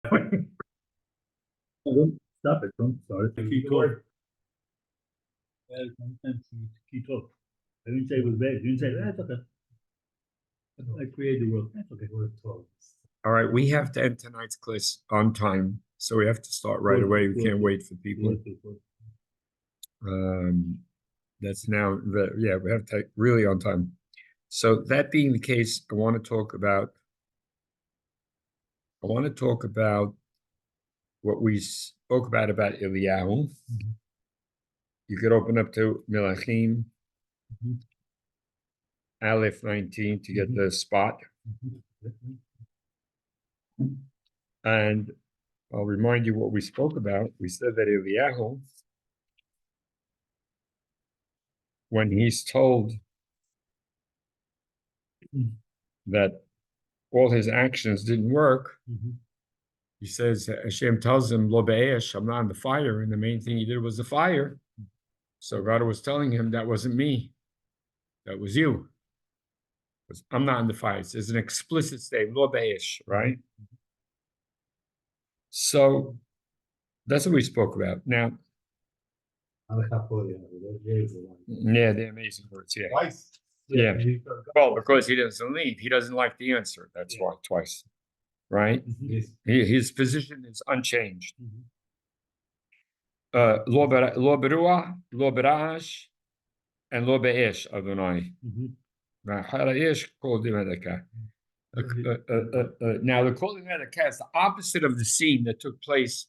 Don't stop it. Don't start it. Keep talking. Keep talking. I didn't say it was bad. You didn't say that's okay. I created the world. That's okay. All right, we have to end tonight's class on time, so we have to start right away. We can't wait for people. That's now yeah, we have to really on time. So that being the case, I want to talk about what we spoke about Eliyahu. You could open up to Melachim, Aleph 19 to get the spot. And I'll remind you what we spoke about. We said that Eliyahu, when he's told that all his actions didn't work, he says, Hashem tells him, Lo be'esh, I'm not in the fire. And the main thing he did was the fire. So God was telling him, that wasn't me. That was you. I'm not in the fire. It's an explicit statement, Lo be'esh, right? So that's what we spoke about. Now, yeah, they're amazing words. Yeah. Twice. Yeah. Well, because he doesn't leave. He doesn't like the answer. That's why, twice. Right? His position is unchanged. Lo beruah, lo berash, and lo be'esh, Adonai. Now, the Kol Medakah is the opposite of the scene that took place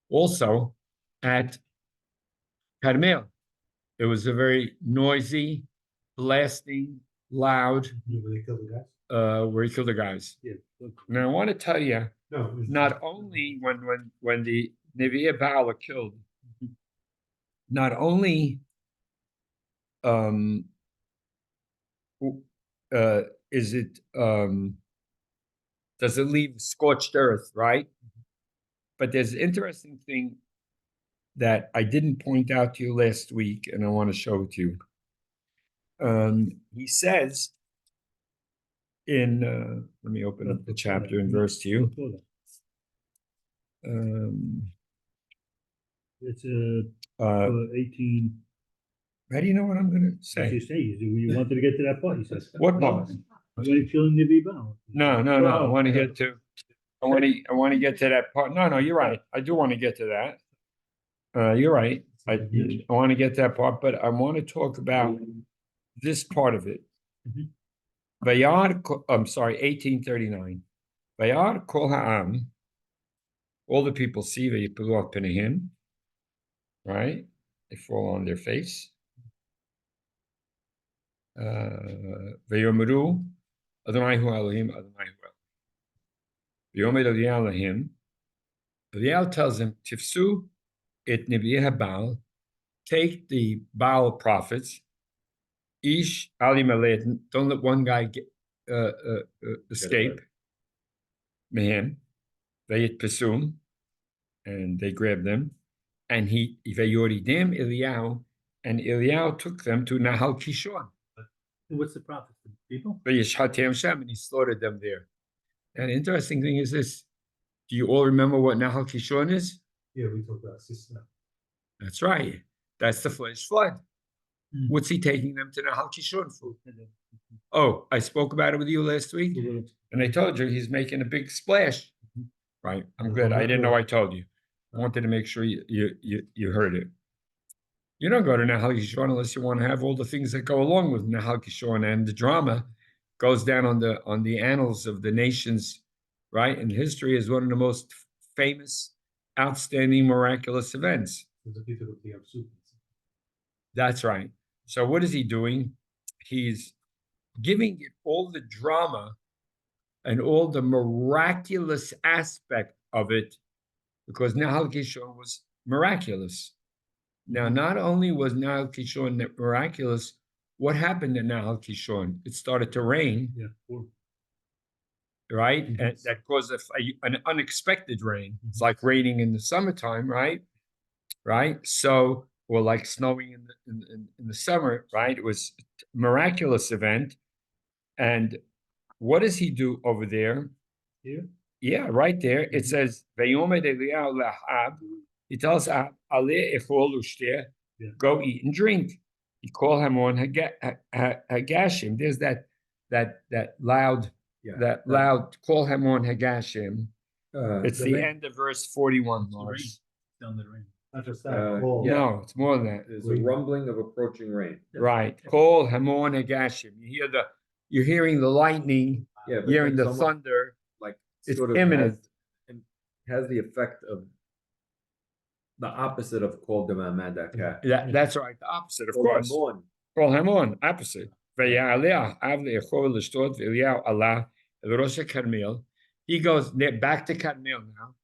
also at Carmel. It was a very noisy, blasting, loud, where he killed the guys. Now, I want to tell you, not only when the Nevi'eh Baal are killed, not only is it does it leave scorched earth, right? But there's an interesting thing that I didn't point out to you last week, and I want to show it to you. He says in, let me open up the chapter and verse to you. It's 18. How do you know what I'm going to say? You say you wanted to get to that part. You said what part? I'm going to kill Nevi'eh Baal. No. I want to get to. I want to get to that part. No, you're right. I do want to get to that. You're right. I want to get to that part, but I want to talk about this part of it. I'm sorry, 1839. Vayar kol ha'am, all the people see v'yipilu al penehim, right? They fall on their face. V'yomeru Adonai hu Elohim, Adonai hu Elohim. V'yomer Eliyahu lahim. Eliyahu tells him, Tifsu et Nevi'eh Baal, take the Baal prophets, Ish Ali Malay, don't let one guy escape. Mehem, Vayit Pesum, and they grabbed them, and he Vayoridem Eliyahu, and Eliyahu took them to Nahal Kishon. What's the prophet? People? Vayishatem Shem, and he slaughtered them there. And the interesting thing is this: do you all remember what Nahal Kishon is? Yeah, we talked about Sisna. That's right. That's the flash flood. What's he taking them to Nahal Kishon for? Oh, I spoke about it with you last week, and I told you he's making a big splash. Right. I'm good. I didn't know I told you. I wanted to make sure you heard it. You don't go to Nahal Kishon unless you want to have all the things that go along with Nahal Kishon, and the drama goes down on the annals of the nations, right? And history is one of the most famous, outstanding, miraculous events. That's right. So what is he doing? He's giving it all the drama and all the miraculous aspect of it, because Nahal Kishon was miraculous. Now, not only was Nahal Kishon miraculous, what happened at Nahal Kishon? It started to rain, right? And that caused an unexpected rain. It's like raining in the summertime, right? So, or like snowing in the summer, right? It was a miraculous event. And what does he do over there? Here? Yeah, right there. It says, "Vayomer Eliyahu le'Ahab." He tells Ahab, "Aleh echol ushter, Yeah. go eat and drink." He called him on Hagashim. There's that loud, call him on Hagashim. It's the end of verse 41, Morris. Down the rain. Not just that. Cold. No, it's more than that. There's a rumbling of approaching rain. Right. Call Hamon Hagashim. You're hearing the lightning, Yeah, but hearing then the someone, thunder. like, It's sort of imminent. has the effect of the opposite of called the Mamadaka. That's right. The opposite, of course. Call Hamon, opposite. He goes back to Carmel now.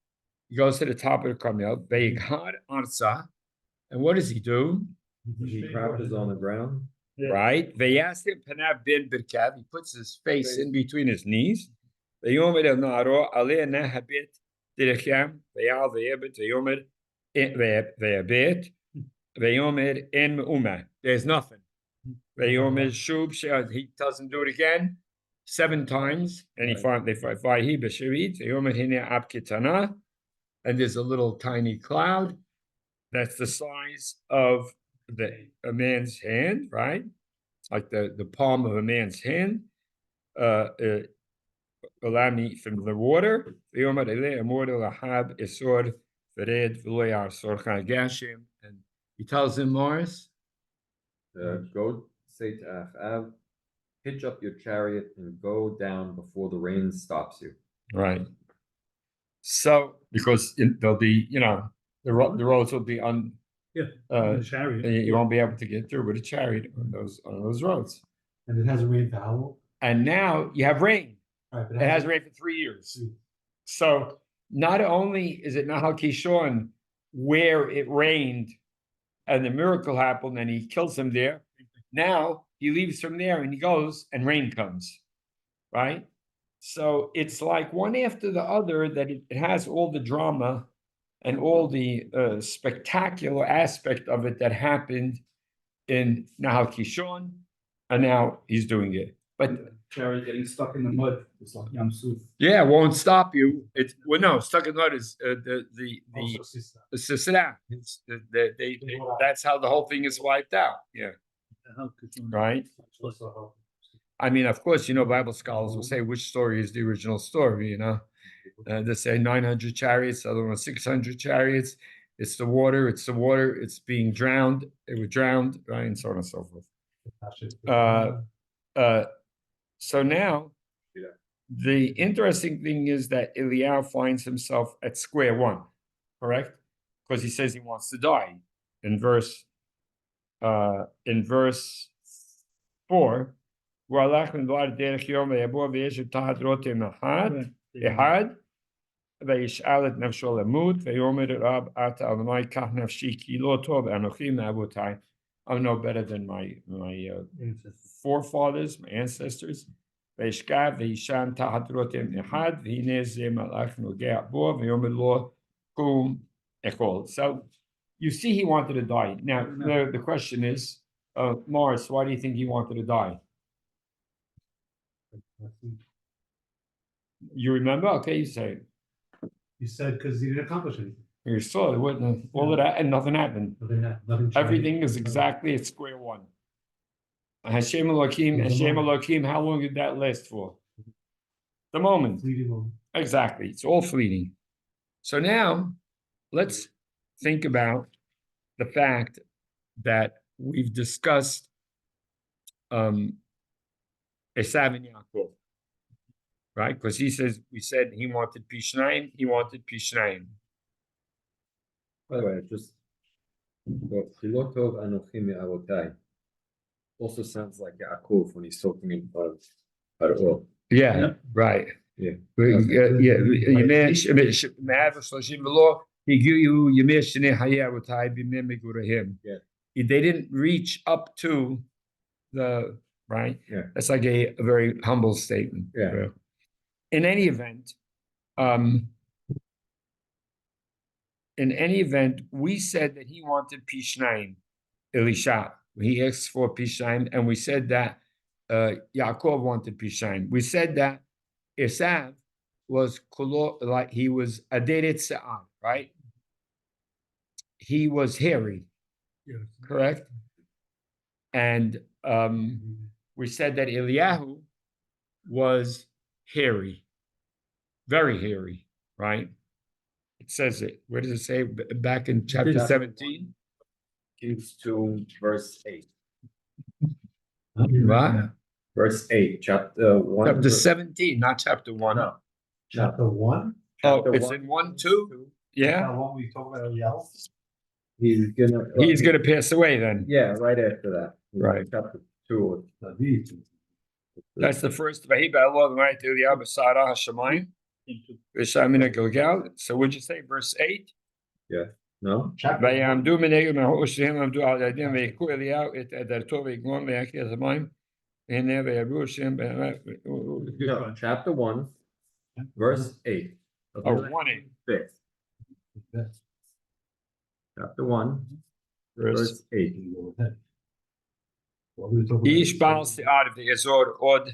He goes to the top of the Carmel. And what does he do? He crouches on the ground. Yeah. Right? Vayasim Panav bin Birkav. He puts his face in between his knees. Vayomer el Naro, Aleh Nahabit, Direcham, Vayal Vayabit, Vayomer, Vayabit, Vayomer en Uma. There's nothing. Vayomer Shub, he doesn't do it again 7 times, and he find they Vahi Beshavit, Vayomer Hine Abkitana, and there's a little tiny cloud that's the size of a man's hand, right? Like the palm of a man's hand. Allow me from the water. And he tells him, Morris, Go say to Ahab, hitch up your chariot and go down before the rain stops you. right? So because there'll be, the roads will be The chariot. you won't be able to get through with a chariot on those roads. And it hasn't rained for how long? And now you have rain. Right, but It hasn't rained for 3 years. So not only is it Nahal Kishon where it rained and the miracle happened and he kills him there, now he leaves from there and he goes and rain comes, right? So it's like one after the other that it has all the drama and all the spectacular aspect of it that happened in Nahal Kishon, and now he's doing it. But Chariot getting stuck in the mud. It's like Yam Suf. yeah, it won't stop you. It's no stuck in mud is the Also, sister. Sisera. It's that's how the whole thing is wiped out. Yeah, How could you- right. Also, I mean, of course, Bible scholars will say which story is the original story. They say 900 chariots, the other one 600 chariots. It's the water. It's being drowned. It was drowned, right, and so on and so forth. So now, the interesting thing is that Eliyahu finds himself at square one, correct? Because he says he wants to die. In verse 4, אחד, וישאל את נפשו למות, ויאמר רב אתה אדוני קח נפשי כי לא טוב אנוכי מאבותיי. I'm no better than my forefathers, my ancestors. וישכב וישן תחת רותם אחד, והנה זה מלאך נוגע בו, ויאמר לו קום אכול. So you see he wanted to die. Now the question is, Morris, why do you think he wanted to die? You remember? Okay, you say it. You said because he didn't accomplish anything. You saw it, wouldn't all of that, and nothing happened. Nothing changed. Everything is exactly at square one. Hashem Elohim, how long did that last for? The moment. Fleeting moment. Exactly. It's all fleeting. So now let's think about the fact that we've discussed Esav and Yaakov. Right? Because we said he wanted Pishnayim, he wanted Pishnayim. By the way, just Filotov Anochi Me'avotai also sounds like Yaakov when he's talking in Paro. Yeah, right. Yeah. They didn't reach up to the right. Yeah. That's like a very humble statement. Yeah. In any event, we said that he wanted Pishnayim, Elisha. He asked for Pishnayim, and we said that Yaakov wanted Pishnayim. We said that Esav was like he was aderet se'ah, right? He was hairy, Yes. correct? And we said that Eliyahu was hairy, very hairy, right? It says it. Where does it say? Back in chapter 17? Keys to verse 8. What? Verse 8, chapter 1. Chapter 17, not chapter 1. No. Chapter 1. Oh, Chapter it's 1, in 1 too? Yeah. That one we talk about Eliyahu. He's gonna. He's going to pass away then. Yeah, right after that. Right. Chapter 2. That's the first. So would you say verse 8? No? Chapter 1. ויעמדו מנגד מהאושרים עמדו על ידיהם ויקחו אליהו את עדרתו ויגמון ויחי את המים הנה ויראו שם No, chapter 1, verse 8. of Oh, the 1:8. 6. Chapter 1, verse 8. איש בעל שיער ואזור עוד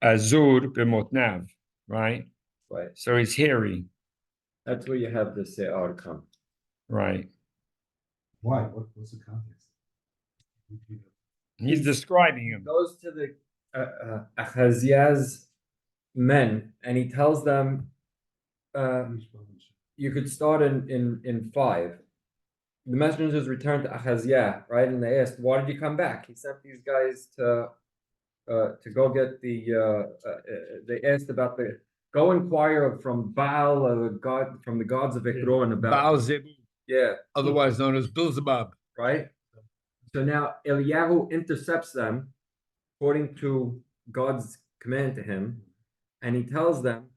azur b'motnav, right? Right. So he's hairy, That's where you have the se'ar come. right? Why? What's the context? He's describing him. Goes to the Ahaziah's men and he tells them you could start in 5. The messengers returned to Ahaziah, right? And they asked, why did you come back? He sent these guys to go get the they asked about the go inquire from Baal, God, from the gods of Ekron about Baal Zebub, yeah, otherwise known as Beelzebub. right? So now Eliyahu intercepts them according to God's command to him, and he tells them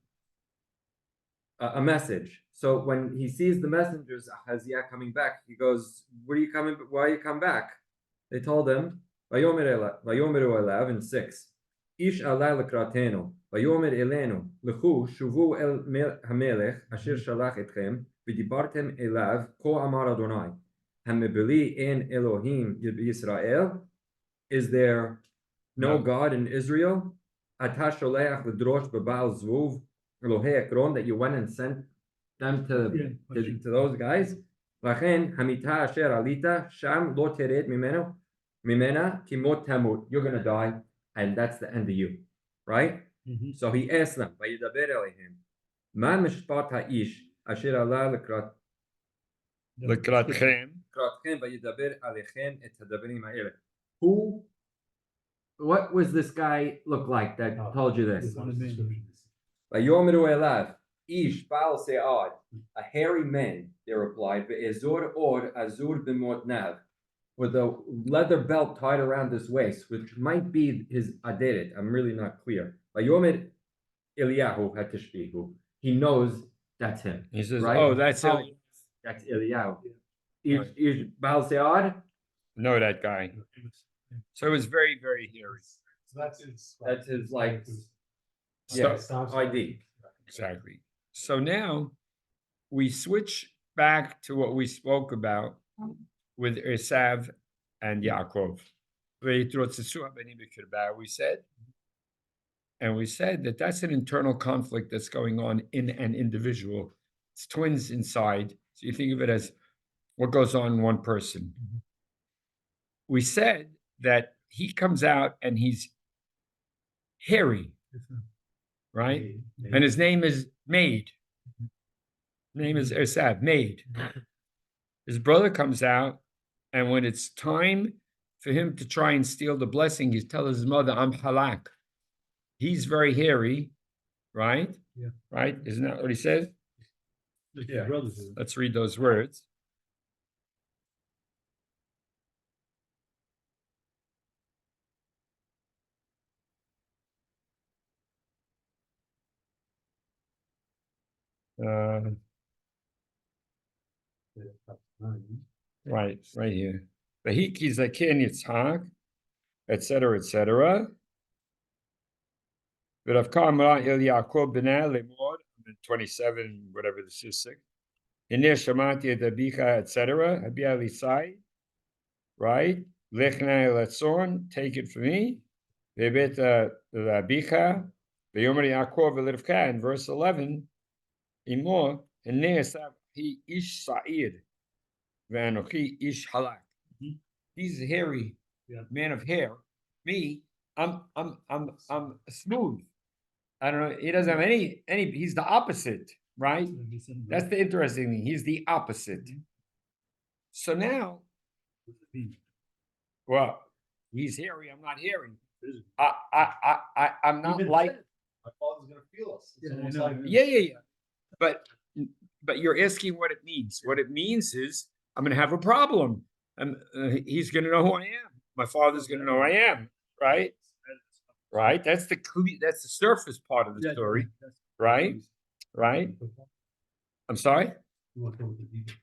a message. So when he sees the messengers, Ahaziah coming back, he goes, "Where are you coming? Why you come back?" They told him, "Vayomeru elav in 6. Ish alai lekratenu, vayomer elenu, lechu shuvu el hamelech asher shalach etchem, v'dibartem elav ko amar Adonai, hamebeli en Elohim Yisrael. Is there no God in Israel? Ata sholeach l'drosh b'Baal Zvuv Elohei Ekron, that you went and sent them to those guys. Lachen hamita asher alita sham lo tered mimena timot tamut. You're gonna die, and that's the end of you, right? So he asked them, "Vayidaber elehim, ma mishpat ha'ish asher ala Lekratchem. lekratchem vayidaber alechem et hadaberim ha'eleh." Who? What was this guy look like that told you this? Vayomeru elav. Ish Baal Se'ad, a hairy man, they replied, Ve'ezor Or Azur B'motnav, with a leather belt tied around his waist, which might be his aderet. I'm really not clear. Vayomer Eliyahu Hatishbihu. He knows that's him. He says, right? "Oh, that's Eliyahu. That's Eliyahu. Ish Baal Se'ad? Know that guy." So it was very, very hairy. So That's his like So- ID. Exactly. So now we switch back to what we spoke about with Esav and Yaakov. We said, and we said that that's an internal conflict that's going on in an individual. It's twins inside. So you think of it as what goes on in one person. We said that he comes out and he's hairy, right? And his name is Maid. Name is Esav, Maid. His brother comes out, and when it's time for him to try and steal the blessing, he tells his mother, "I'm halak." He's very hairy, right? Yeah. Right? Isn't that what he says? Yeah. Let's read those words. Right here. Vahiki Zakin Yitzhak, etc., etc. But of Kamra Il Yaakov Benah Lemor, 27, whatever this is, 6. Inir Shamati Dabicha, etc. Habia Lisai, right? Lechna Letzon, take it from me. Vebeta Dabicha, V'yomer Yaakov v'Rivka in verse 11, Imo, and Ne'esav he ish sa'ir, v'anochi ish halak. Mhm. He's a hairy Yeah. man of hair. Me, I'm smooth. I don't know. He doesn't have any. He's the opposite, right? That's the interesting thing. He's the opposite. So now, well, he's hairy. I'm not hairy. I'm not Even like. then, my father's gonna feel us. It's Yeah, I almost know, like- I know. Yeah. But you're asking what it means. What it means is I'm going to have a problem, and he's going to know who I am. My father's going to know who I am, right? Right. That's the surface part of the Yeah, story, that's- right? Right. I'm sorry. You want to go with the deeper.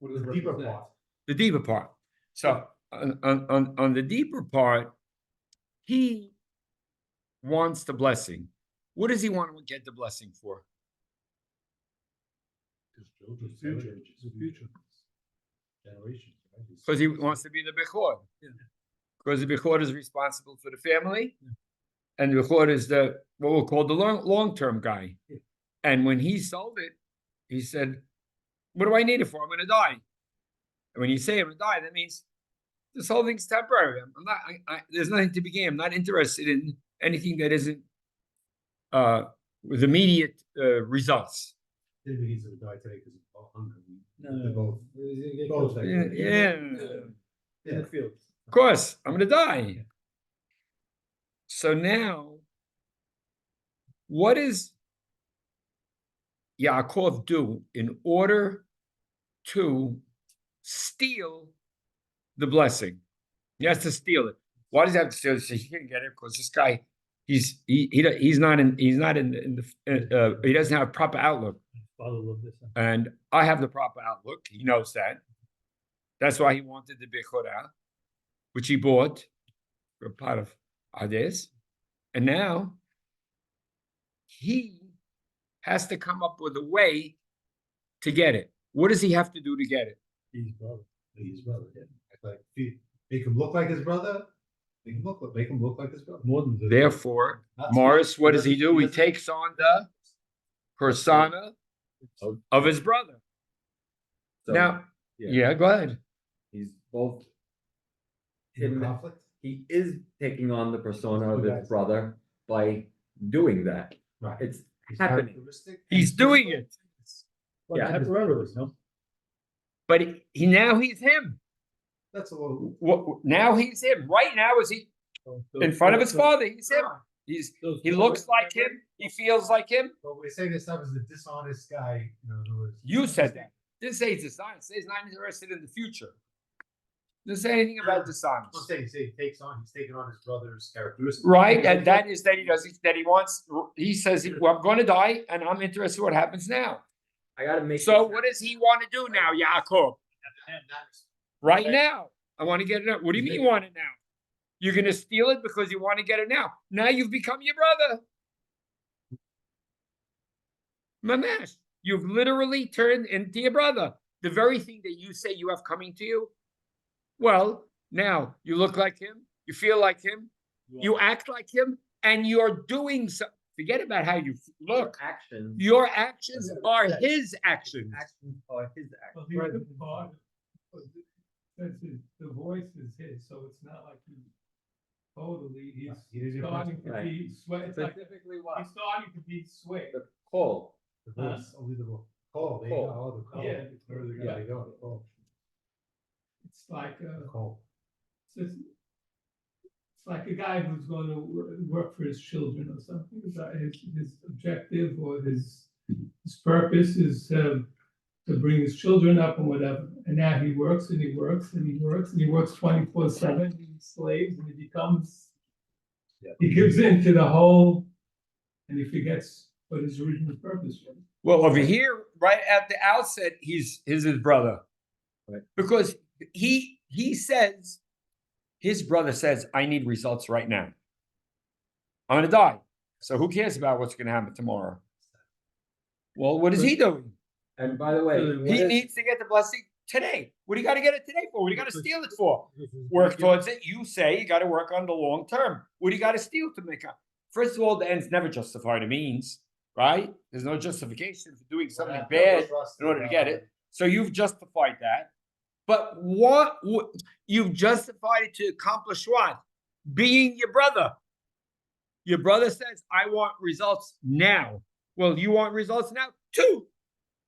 The deeper part. The deeper part. So on the deeper part, he wants the blessing. What does he want to get the blessing for? The future. The future. Generations. right? Because he wants to be the Bechor. Yeah. Because the Bechor is responsible for the family. And the Bechor is what we'll call the long-term guy. Yeah. And when he sold it, he said, what do I need it for? I'm going to die. And when you say I'm going to die, that means this whole thing's temporary. I'm not, there's nothing to be gained. I'm not interested in anything that isn't with immediate results. Didn't mean he's gonna die today because of hunger. No. They're both. He's Both. Yeah. In the field. Of course, I'm going to die. So now, what does Yaakov do in order to steal the blessing? He has to steal it. Why does he have to steal it? So he can't get it because this guy, he's not in the he doesn't have proper outlook. Follow this. And I have the proper outlook. He knows that. That's why he wanted the Bechorah, which he bought for a pot of Ades. And now he has to come up with a way to get it. What does he have to do to get it? His brother. His brother. Yeah. Like, make him look like his brother. Make him look like his brother. More than the. Therefore, That's Morris, what does he do? He doesn't- takes on the persona of his brother. So, Now, yeah, go ahead. he's both. In him- conflict. He is taking on the persona of Two his guys. brother by doing that. Right. It's He's happening. characteristic He's and doing physical. it. Well, Yeah. temporarily, no? But now he's him. That's a little. Now he's him. Right now, is he in front of his father? He's him. He looks like him. He feels like him. But we're saying this stuff is the dishonest guy. In other words. You said that. Didn't say he's dishonest. Say he's not interested in the future. Didn't say anything about dishonest. I'm saying he's taking on his brother's characteristics. Right, and that is that he wants. He says, "Well, I'm going to die, and I'm interested in what happens now." I gotta make So, this what does he want to do now, Yaakov? Right now, I want to get it now. What do you mean you want it now? You're going to steal it because you want to get it now. Now you've become your brother. Mamash, you've literally turned into your brother. The very thing that you say you have coming to you. Well, now you look like him, you feel like him, you act like him, and you're doing so. Forget about how you look. actions. Your actions are his actions. Actions are his Well, actions. he was the father. Since the voice is his, so it's not like he totally, He he's is your starting to Right. be sway. It's like Specifically he's what? starting to be swayed. The call. The voice, only the voice. Call, there you Call. go. Oh, the call. Yeah. Where they gotta go, the call. It's like The call. it's like a guy who's going to work for his children or something. It's like his objective or his purpose is to bring his children up and whatever. And now he works and he works and he works and he works 24/7. He slaves and he becomes. Yeah. He gives in to the whole, and he forgets what his original purpose was. Well, over here, right at the outset, he's his brother. Right. Because he says, his brother says, I need results right now. I'm gonna die. So who cares about what's gonna happen tomorrow? Well, what is he doing? And by the way, He needs to get the blessing today. What do you gotta get it today for? What do you gotta steal it for? Work towards it. You say you gotta work on the long term. What do you gotta steal to make up? first of all, the ends never justify the means, right? There's no justification for doing something bad in order to get it. So you've justified that. But what you've justified it to accomplish what? Being your brother. Your brother says, I want results now. Well, you want results now too.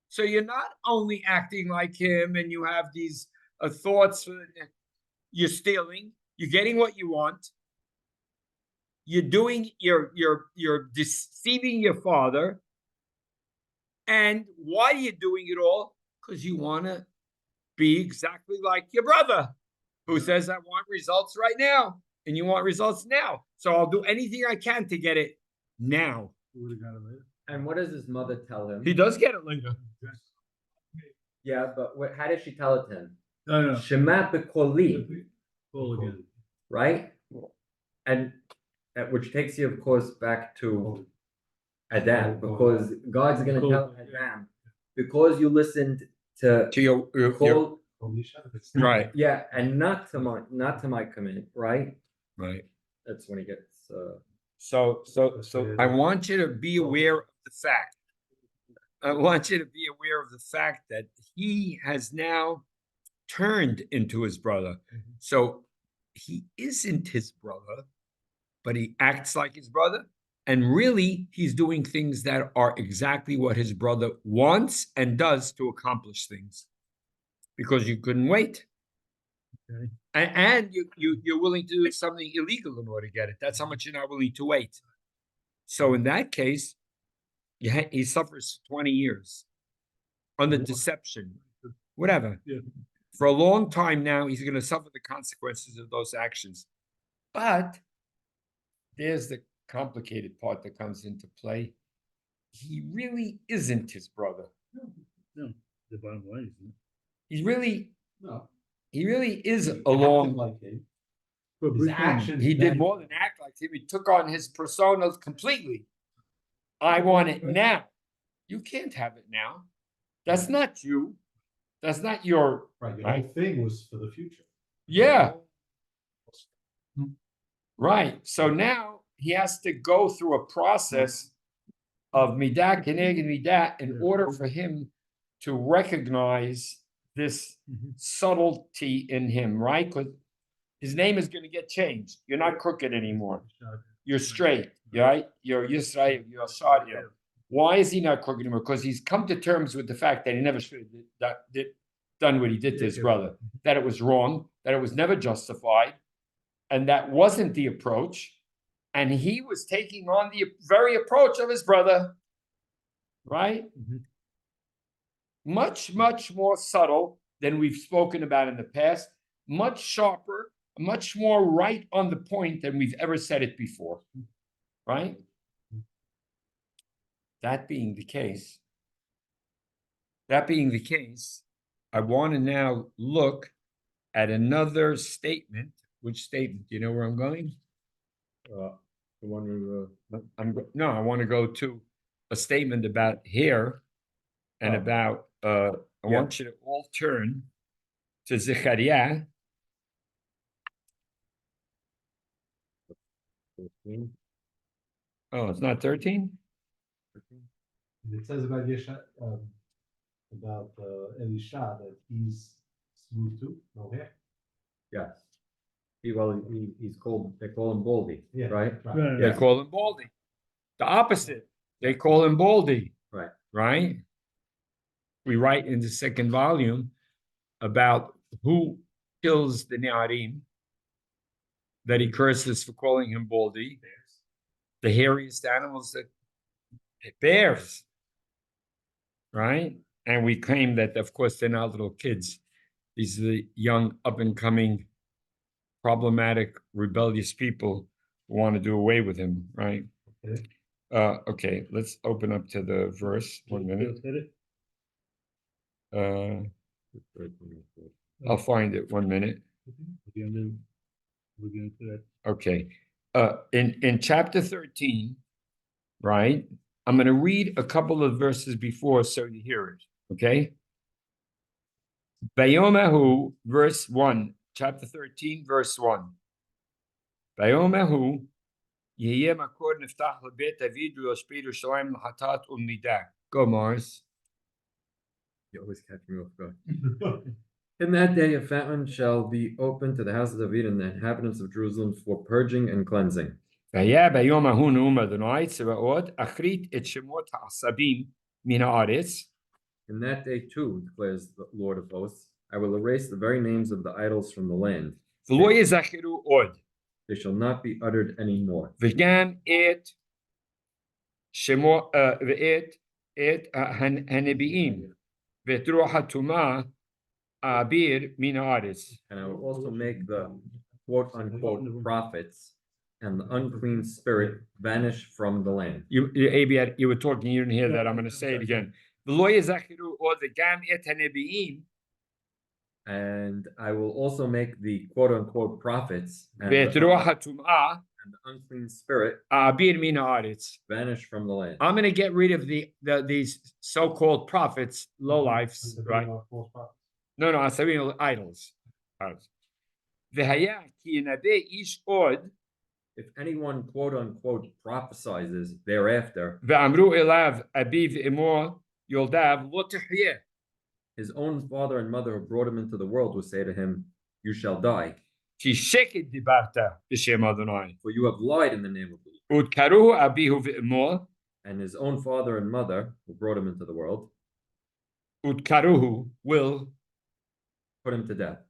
So you're not only acting like him and you have these thoughts, you're stealing, you're getting what you want. You're deceiving your father. And why are you doing it all? Because you want to be exactly like your brother who says, I want results right now. And you want results now. So I'll do anything I can to get it now. And what does his mother tell him? He does get it later. Yeah, but how does she tell it to him? No. Shema b'koli, Call again. right? And which takes you, of course, back to Adam, because God's going to tell Adam, because you listened to your call, right. yeah, and not to my command, right? Right. That's when he gets. So I want you to be aware of the fact. I want you to be aware of the fact that he has now turned into his brother. So he isn't his brother, but he acts like his brother. And really, he's doing things that are exactly what his brother wants and does to accomplish things. Because you couldn't wait. Okay. And you're willing to do something illegal in order to get it. That's how much you're not willing to wait. So in that case, he suffers 20 years under deception, whatever. Yeah. For a long time now, he's going to suffer the consequences of those actions. But there's the complicated part that comes into play. He really isn't his brother. No, the bottom line is He's really, No. he really is along. Like him. but His actions. He did more than act like him. He took on his personas completely. I want it now. You can't have it now. That's not you. That's not your. Right, the whole thing was for the future. Yeah. Right. So now he has to go through a process of midah keneged midah in order for him to recognize this subtlety in him, right? Because his name is going to get changed. You're not crooked anymore. You're straight, right? You're Yisrael, you're Shadia. Why is he not crooked anymore? Because he's come to terms with the fact that he never should have done what he did to his brother, that it was wrong, that it was never justified, and that wasn't the approach. And he was taking on the very approach of his brother, right? Much, much more subtle than we've spoken about in the past, much sharper, much more right on the point than we've ever said it before, right? That being the case, I want to now look at another statement. Which statement? Do you know where I'm going? The one we I want to go to a statement about hair and about, I want you to all turn to Zechariah. Oh, it's not 13? It says about Elisha that he's smooth too, no hair. yes. He's called. They call him Baldy, Yeah. right? Right. They call him Baldy. The opposite. They call him Baldy. Right. Right? We write in the second volume about who kills the Ne'arim, that he curses for calling him Baldy. The hairiest animals that bears. Right? And we claim that, of course, they're not little kids. These are the young, up-and-coming, problematic, rebellious people who want to do away with him, right? Okay. Okay, let's open up to the verse. 1 minute. I'll find it. 1 minute. We're gonna do that. Okay. In chapter 13, right? I'm going to read a couple of verses before so you hear it. Okay. Bayomahu, verse 1, chapter 13, verse 1. Bayomahu, יהיה מקור נפתח לבית דוד ויושבי ירושלים לחטאת ולנידה. Go, Morris. You always catch me off guard. In that day, a fountain shall be opened to the house of David and the inhabitants of Jerusalem for purging and cleansing. והיה ביום ההוא נאום אדוני צבאות, אחרית את שמות העשבים מן הארץ, In that day too, declares the Lord of hosts, I will erase the very names of the idols from the land. ולא יזכרו עוד, They shall not be uttered anymore. וגם את שמות, ואת הנביאים, ואת רוח הטומאה אעביר מן הארץ. And I will also make the quote unquote prophets and the unclean spirit vanish from the land. You were talking, you didn't hear that, I'm going to say it again. ולא יזכרו עוד, וגם את הנביאים, And I will also make the quote unquote prophets and ואת רוח הטומאה the unclean spirit אעביר מן הארץ. vanish from the land. I'm going to get rid of these so-called prophets, lowlifes, right? No, I said idols. והיה כי ינבא איש עוד, If anyone quote unquote prophesizes thereafter, ואמרו אליו אביו ואמו יולדיו לא תחיה. his own father and mother who brought him into the world will say to him, you shall die, כי שקט דיברת בשם אדוני. for you have lied in the name of the Lord. ודקרוהו אביהו ואמו, And his own father and mother who brought him into the world ודקרוהו will, put him to death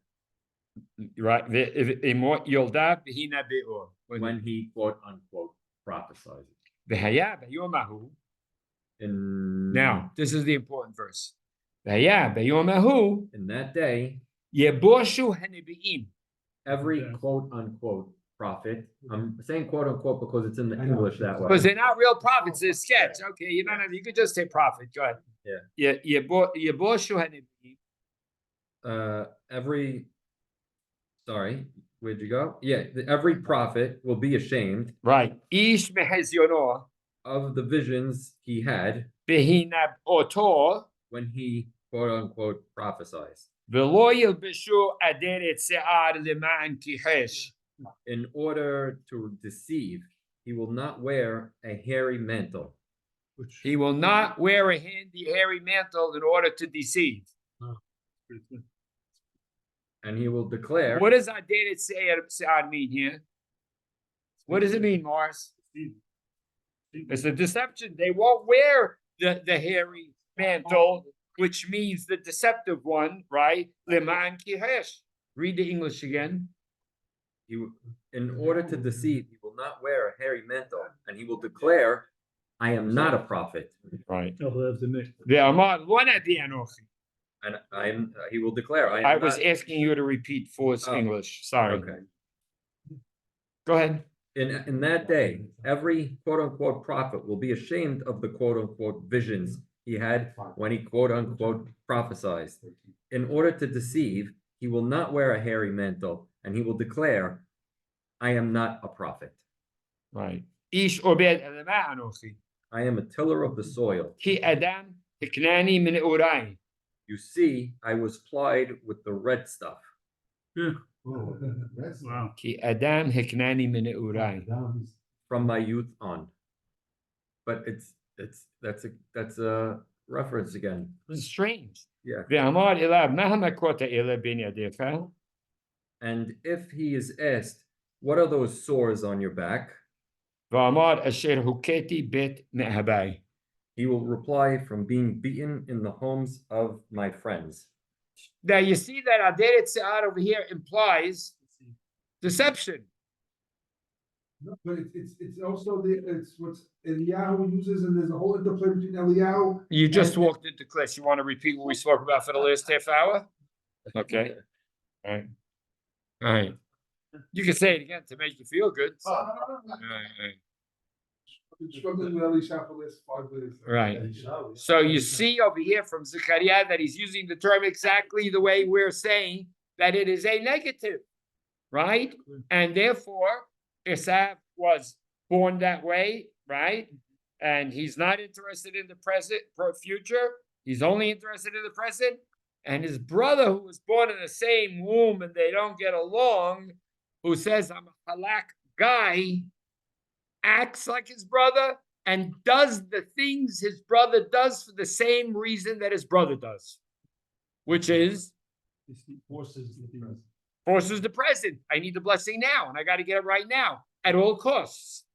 right? ואמו יולדיו והינבאו. when he quote unquote prophesies. והיה ביום ההוא, In now this is the important verse. והיה ביום ההוא in that day, יבושו הנביאים. every quote unquote prophet, I'm saying quote unquote because it's in the English that way. Because they're not real prophets, they're sketch. Okay, you don't have, you could just say prophet. Go ahead. Yeah. יבושו הנביאים. Sorry, where'd you go? Yeah, every prophet will be ashamed Right. איש מחזיונו of the visions he had בהינבאותו when he quote unquote prophesies, ולא ילבשו אדרת שיער למען כיחש. in order to deceive. He will not wear a hairy mantle. He will not wear a hairy mantle in order to deceive. And he will declare. What does adderet shi'ar mean here? What does it mean, Morris? It's a deception. They won't wear the hairy mantle, which means the deceptive one, right? Leman kihesh. Read the English again. In order to deceive, he will not wear a hairy mantle, and he will declare, I am not a prophet. Right. And he will declare, I was asking you to repeat Ford's English. Sorry. Okay. Go ahead. In that day, every quote unquote prophet will be ashamed of the quote unquote visions he had when he quote unquote prophesied. In order to deceive, he will not wear a hairy mantle, and he will declare, I am not a prophet. Right. Ish obed elama anochi. I am a tiller of the soil. Ki adam hiknani min urai. You see, I was plied with the red stuff. Wow. Ki adam hiknani min urai. From my youth on. But that's a reference again. It's strange. Yeah. Ve'amar elav mahama kota ela ben yadecha. And if he is asked, what are those sores on your back? Ve'amar asher huketi bet me'habai. He will reply, from being beaten in the homes of my friends. Now you see that aderet se'ar over here implies deception. No, but it's also it's what Eliyahu uses, and there's a whole interplay between Eliyahu. You just walked into class. You want to repeat what we spoke about for the last half hour? Okay. All right. All right. You can say it again to make you feel good. No. I've been struggling with Elisha for the last 5 years. Right. So you see over here from Zechariah that he's using the term exactly the way we're saying that it is a negative, right? And therefore, Esav was born that way, right? And he's not interested in the present, future. He's only interested in the present. And his brother, who was born in the same womb and they don't get along, who says, I'm a halak guy, acts like his brother, and does the things his brother does for the same reason that his brother does, which is Forces the things. forces the present. I need the blessing now, and I got to get it right now at all costs,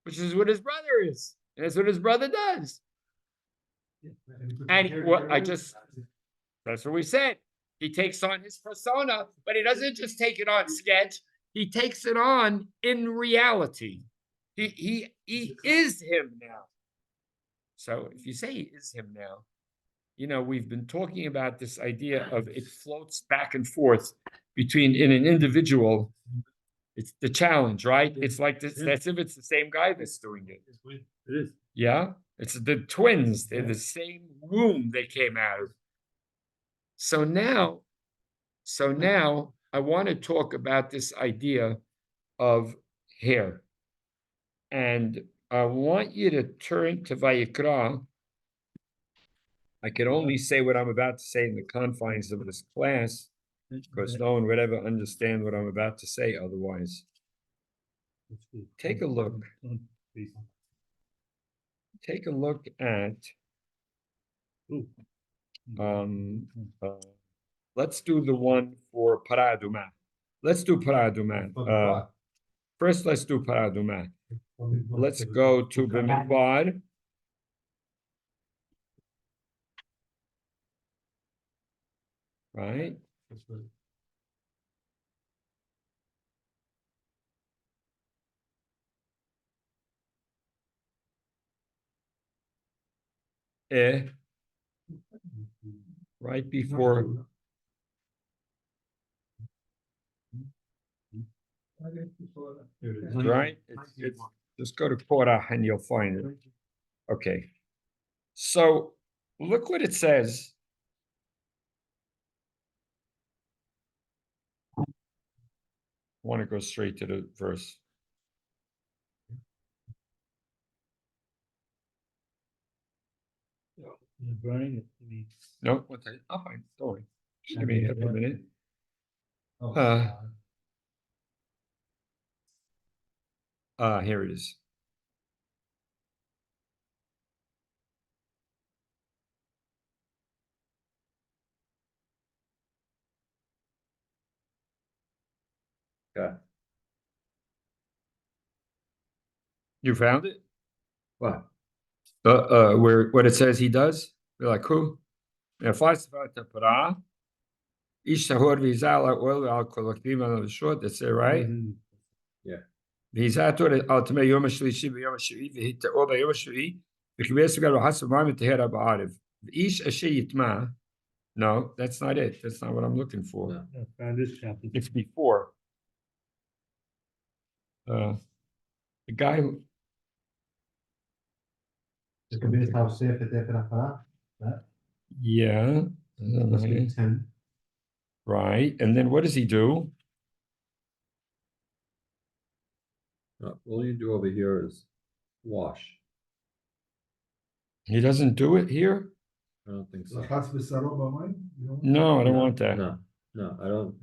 which is what his brother is. And that's what his brother does. And what that's what we said. He takes on his persona, but he doesn't just take it on sketch. He takes it on in reality. He is him now. So if you say he is him now, you know, we've been talking about this idea of it floats back and forth between in an individual. It's the challenge, right? It's like this, that's if it's the same guy that's doing it. It is. Yeah, it's the twins. They're the same womb they came out of. So now I want to talk about this idea of hair. And I want you to turn to Vayikra. I can only say what I'm about to say in the confines of this class, because no one would ever understand what I'm about to say otherwise. Take a look. Take a look at let's do the one for Paraduma. Let's do Paraduma. First, let's do Paraduma. Let's go to Bimidbar. Right? Right before. Right? It's just go to Korah and you'll find it. Okay. So look what it says. I want to go straight to the verse. Burning it. No, I'll find it. Don't worry. Just give me a minute. Here it is. Okay. You found it? What? Where what it says he does? You're like who? If I start to para, ish tahor v'izal oil al kolaktim on the short. That's it, right? Yeah. V'izat al tamei yom shlishi v'yom shvi v'hita or b'yom shvi v'kibes v'gal v'hasam ma'am tehera ba'ariv v'ish asher yitma. No, that's not it. That's not what I'm looking for. No. Found this chapter. It's before. The guy who. Yeah. Right. And then what does he do? All you do over here is wash. He doesn't do it here? I don't think so. No, I don't want that. No, I don't.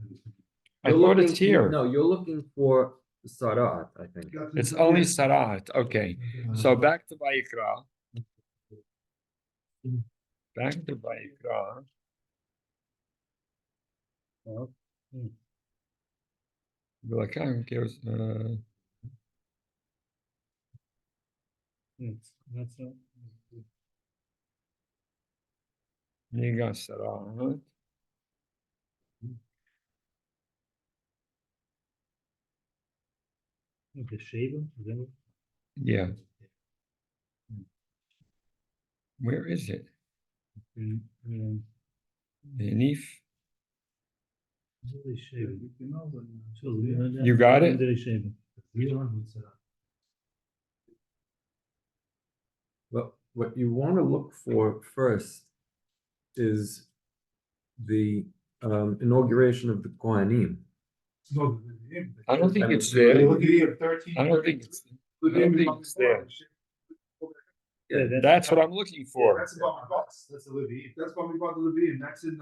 I You're thought it's looking- here. No, you're looking for Sarat, I think. It's only Sarat. Okay. So back to Vayikra. Back to Vayikra. Like, I don't care. That's not. You got Sarat. The shaven? Yeah. Where is it? Beneath. You got it? Well, what you want to look for first is the inauguration of the Kohanim. I don't think it's there. I don't think it's there. Yeah, That's what I'm looking for. That's about my boss. That's the Levine. That's about the Levine. That's in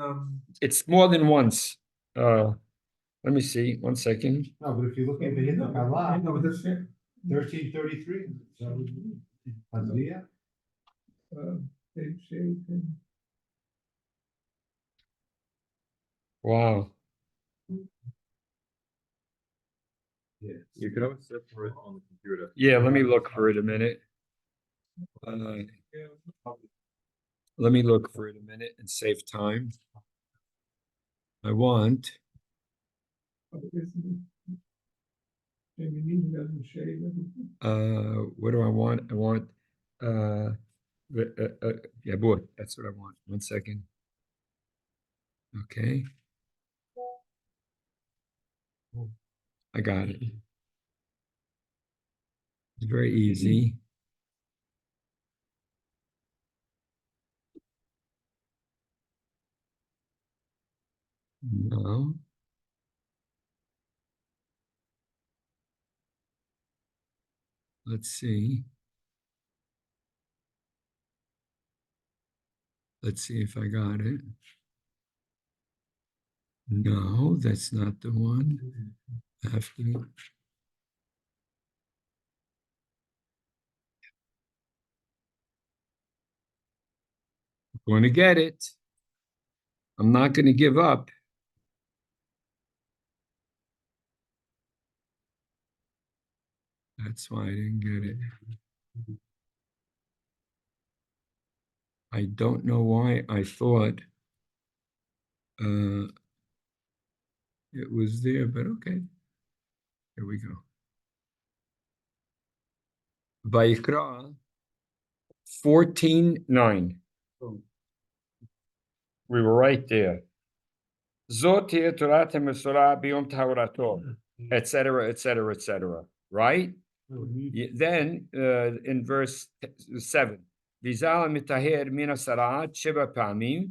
It's more than once. Let me see. 1 second. No, but if you're looking at the No, but that's it. 1333. Hallelujah. Big shape and Wow. Yeah. You could always search for it on the computer. Yeah, let me look for it a minute. Let me look for it a minute and save time. I want, maybe he doesn't shave everything. what do I want? I want, yeah, boy, that's what I want. 1 second. Okay. I got it. It's very easy. No. Let's see. Let's see if I got it. No, that's not the one. After. Going to get it. I'm not going to give up. That's why I didn't get it. I don't know why I thought it was there, but okay. Here we go. Vayikra 14:9. We were right there. Zot tiheh Torah mesorah b'yom taharato, etc., etc., etc. Right? Then in verse 7, Vizal mitaher mina sarat sheba pamim,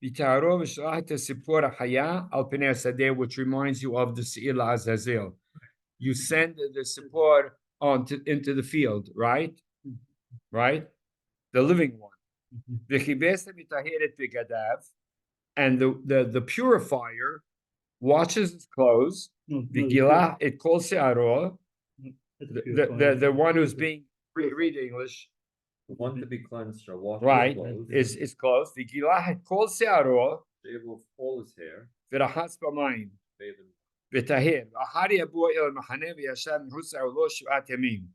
vitaro v'shlach et sipor haya al pnei sadeh, which reminds you of the Seir Azazel. You send the support into the field, right? Right? The living one. V'chibesa mitaheret v'gadav, and the purifier washes his clothes. V'gilah et kol se'aro, the one who's being read English, The one to be cleansed shall wash right, his clothes, is clothes. V'gilah et kol se'aro, shave off all his hair, v'rachatz b'mayim, bathe in v'tahir. Ahari yabo el machaneh v'yashav mechutz lo shu'at yamim.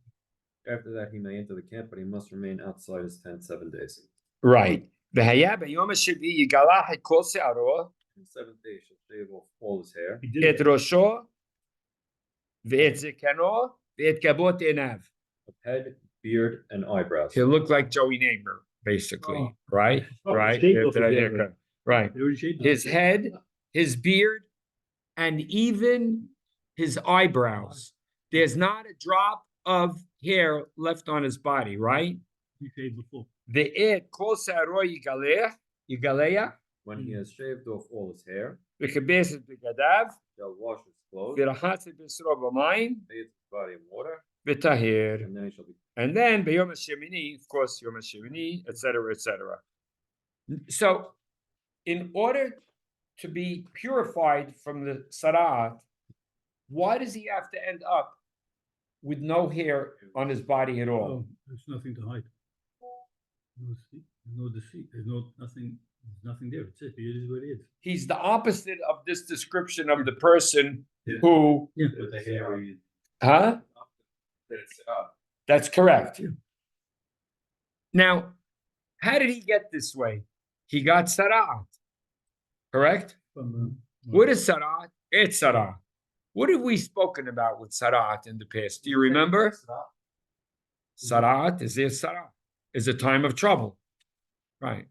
After that, he may enter the camp, but he must remain outside his tent 7 days. Right. V'haya b'yom ha'shevi yigalah et kol se'aro, On the 7th day, he shall shave off all his hair, et rosho, v'et zekano, v'et kabot enav. of head, beard, and eyebrows. He'll look like Joey Namer, basically, right? Right? Shaved off After that his hair, haircut. Right. They already shaved His it. head, his beard, and even his eyebrows. There's not a drop of hair left on his body, right? He shaved before. Ve'et kol se'aro yigaleya, When he has shaved off all his hair, v'kebeset b'gadav, shall wash his clothes, v'rachatz b'sro b'mayim, bathe his body in water, v'tahir. and then he shall be And then b'yom ha'shemini, of course, yom ha'shemini, etc., etc. So, in order to be purified from the sarat, why does he have to end up with no hair on his body at all? Oh, there's nothing to hide. No deceit. There's nothing. There's nothing there. It's it. It is what it is. He's the opposite of this description of the person who, With the hair. huh? That's correct. Now, how did he get this way? He got sarat, correct? What is sarat? It's sarat. What have we spoken about with sarat in the past? Do you remember? Sarat is a time of trouble. Right.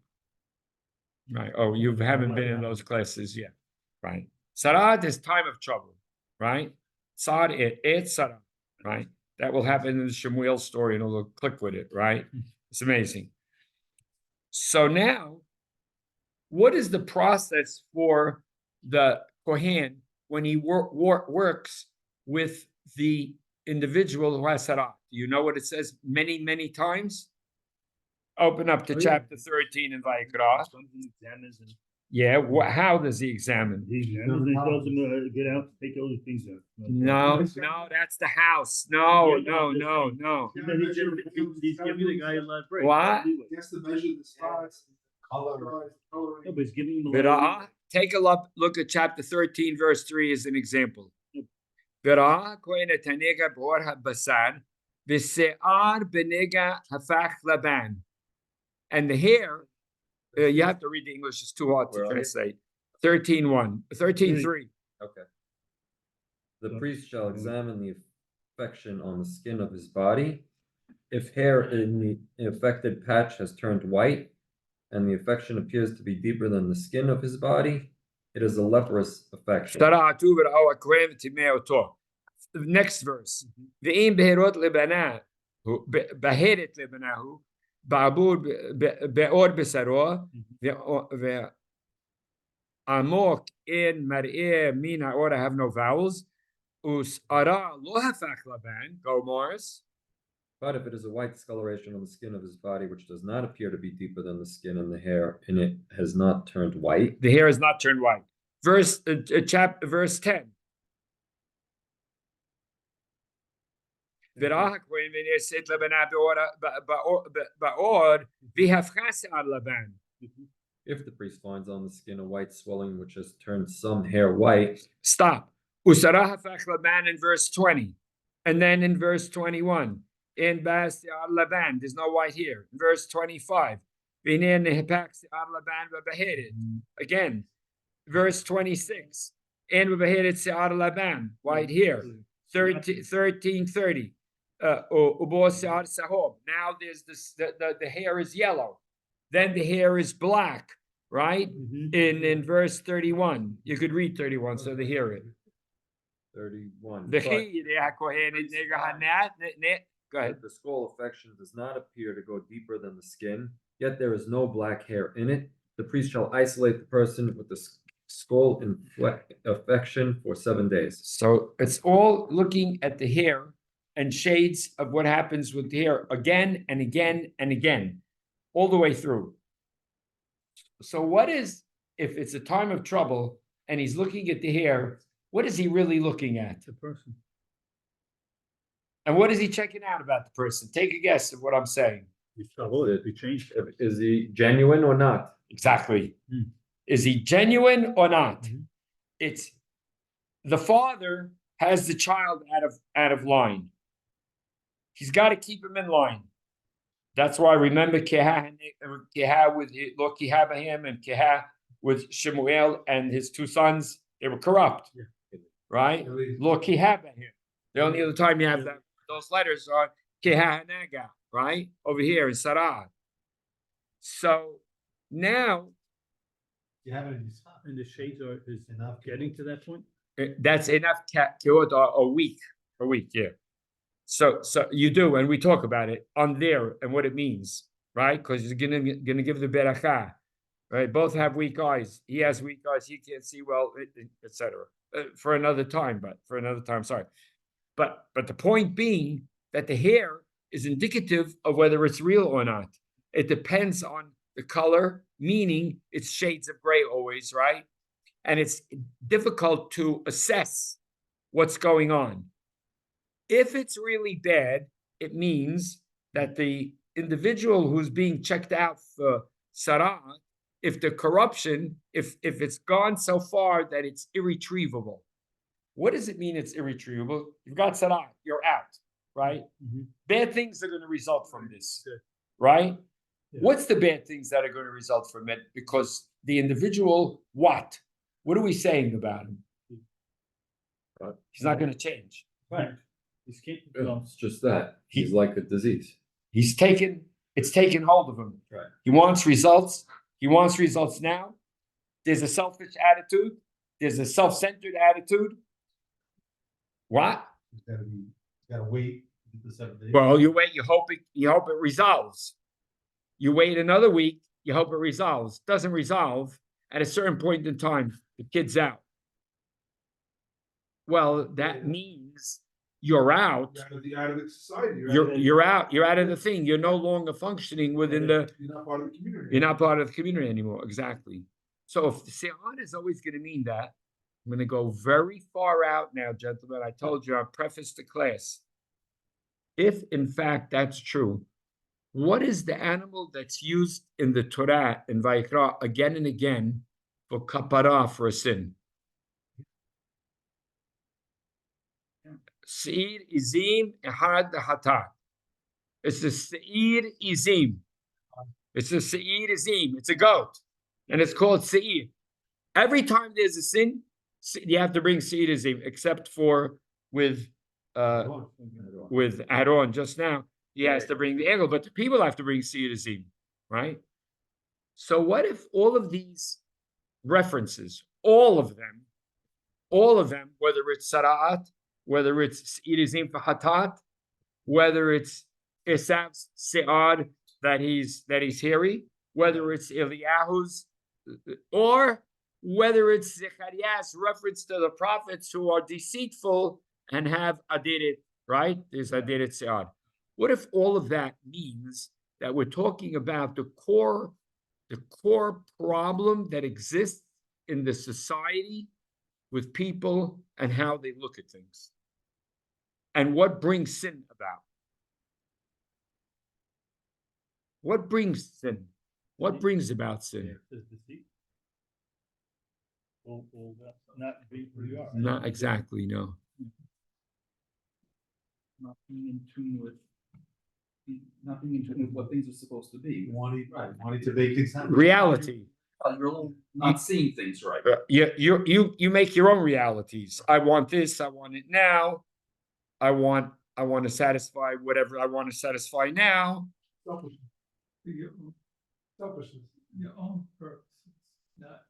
Right. Oh, you haven't been in those classes yet. Right. Sarat is time of trouble. Right. Sad it sarat. Right. That will happen in the Shemuel story, and it'll click with it. Right. It's amazing. So now, what is the process for the Kohen when he works with the individual who has sarat? Do you know what it says many, many times? Open up to chapter 13 in Vayikra. Yeah, how does he examine? He examines and he tells him to get out, take all these things out. No, that's the house. No. He's giving the guy a lot of break. What? He has to measure the spots. Color. No, but he's giving him a lot Bira'ah, take a look at chapter 13, verse 3 as an example. Bira'ah kohen et hanega b'or ha'basar v'se'ar b'nega hafach laban. And the hair, you have to read the English, it's too hard to Where are you? translate. 13:1, 13:3. Okay. The priest shall examine the affection on the skin of his body. If hair in the affected patch has turned white, and the affection appears to be deeper than the skin of his body, it is a leprous affection. Next verse. ואם בהרות בהרת לבנהו, בעבור בעור בשרו, ועמוק אין מראה מן העור, I have no vowels, ושערה לא הפך לבן, go Morris. But if it is a white discoloration on the skin of his body, which does not appear to be deeper than the skin and the hair, and it has not turned white. The hair has not turned white. Verse 10. If the priest finds on the skin a white swelling which has turned some hair white. Stop. In verse 20. And then in verse 21. In Bas Laban, there's no white here. Verse 25. Again, verse 26. In Laban, white here. 13:30. Now there's this, the hair is yellow. Then the hair is black, right? In verse 31. You could read 31, so they hear it. 31. Go ahead. The skull affection does not appear to go deeper than the skin, yet there is no black hair in it. The priest shall isolate the person with the skull affection for 7 days. So it's all looking at the hair and shades of what happens with the hair again and again and again, all the way through. So what is, if it's a time of trouble and he's looking at the hair, what is he really looking at? The person. And what is he checking out about the person? Take a guess of what I'm saying. He's troubled. He changed. Is he genuine or not? Exactly. Is he genuine or not? It's the father has the child out of line. He's got to keep him in line. That's why remember Keha with Kehabahim and Keha with Shemuel and his two sons, they were corrupt. Right? Lo Kehabahim. The only other time you have that, those letters are Kehanaga, right? Over here in Sarah. So now You have it in your spot. And the shades are is Enough. getting to that point. that's enough a week, yeah. So you do, and we talk about it on there and what it means, right? Because he's gonna give the beracha, right? Both have weak eyes. He has weak eyes. He can't see well, etc. For another time, sorry. But the point being that the hair is indicative of whether it's real or not. It depends on the color, meaning it's shades of gray always, right? And it's difficult to assess what's going on. If it's really bad, it means that the individual who's being checked out for Sarah, if the corruption, if it's gone so far that it's irretrievable. What does it mean it's irretrievable? You've got Sarah, you're out, right? Bad things are going to result from this, right? Yeah. What's the bad things that are going to result from it? Because the individual, what? What are we saying about him? He's not going to change. Right. He's It's just that. He's like a disease. It's taken hold of him. Right. He wants results. He wants results now. There's a selfish attitude. There's a self-centered attitude. What? Gotta wait the 7 days. Well, you wait, you hope it resolves. You wait another week, you hope it resolves. Doesn't resolve. At a certain point in time, the kid's out. Well, that means you're out. You're out of the society. You're out. You're out of the thing. You're no longer functioning within the. You're not part of the community. You're not part of the community anymore. Exactly. So if the se'ad is always going to mean that, I'm going to go very far out now, gentlemen. I told you I prefaced the class. If in fact that's true, what is the animal that's used in the Torah in Vayikra again and again for kapara, for a sin? Seir izim ehad hatat. It's the seir izim. It's a seir izim. It's a goat, and it's called seir. Every time there's a sin, you have to bring seir izim, except for with Aaron just now. He has to bring the egel, but the people have to bring seir izim, right? So what if all of these references, all of them, whether it's sara'at, whether it's seir izim for hatat, whether it's Esav's se'ad that he's hairy, whether it's Eliyahu's, or whether it's Zechariah's reference to the prophets who are deceitful and have adirit, right? There's adirit se'ad. What if all of that means that we're talking about the core problem that exists in the society with people and how they look at things? And what brings sin about? What brings sin? What brings about sin? Not being who you are. Not exactly, no. Not being in tune with what things are supposed to be. Wanting to make things happen. Reality. You're not seeing things right. You make your own realities. I want this, I want it now. I want to satisfy whatever I want to satisfy now. Selfishness. Selfishness. Your own purpose, not,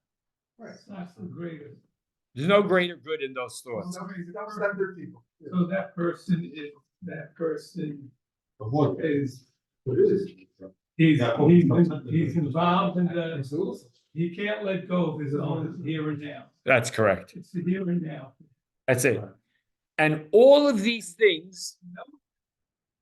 Right. it's not the greater. There's no greater good in those thoughts. Self-centered people. Yeah. So that person is he's involved in he can't let go of his own here and now. That's correct. It's the here and now. That's it. And all of these things,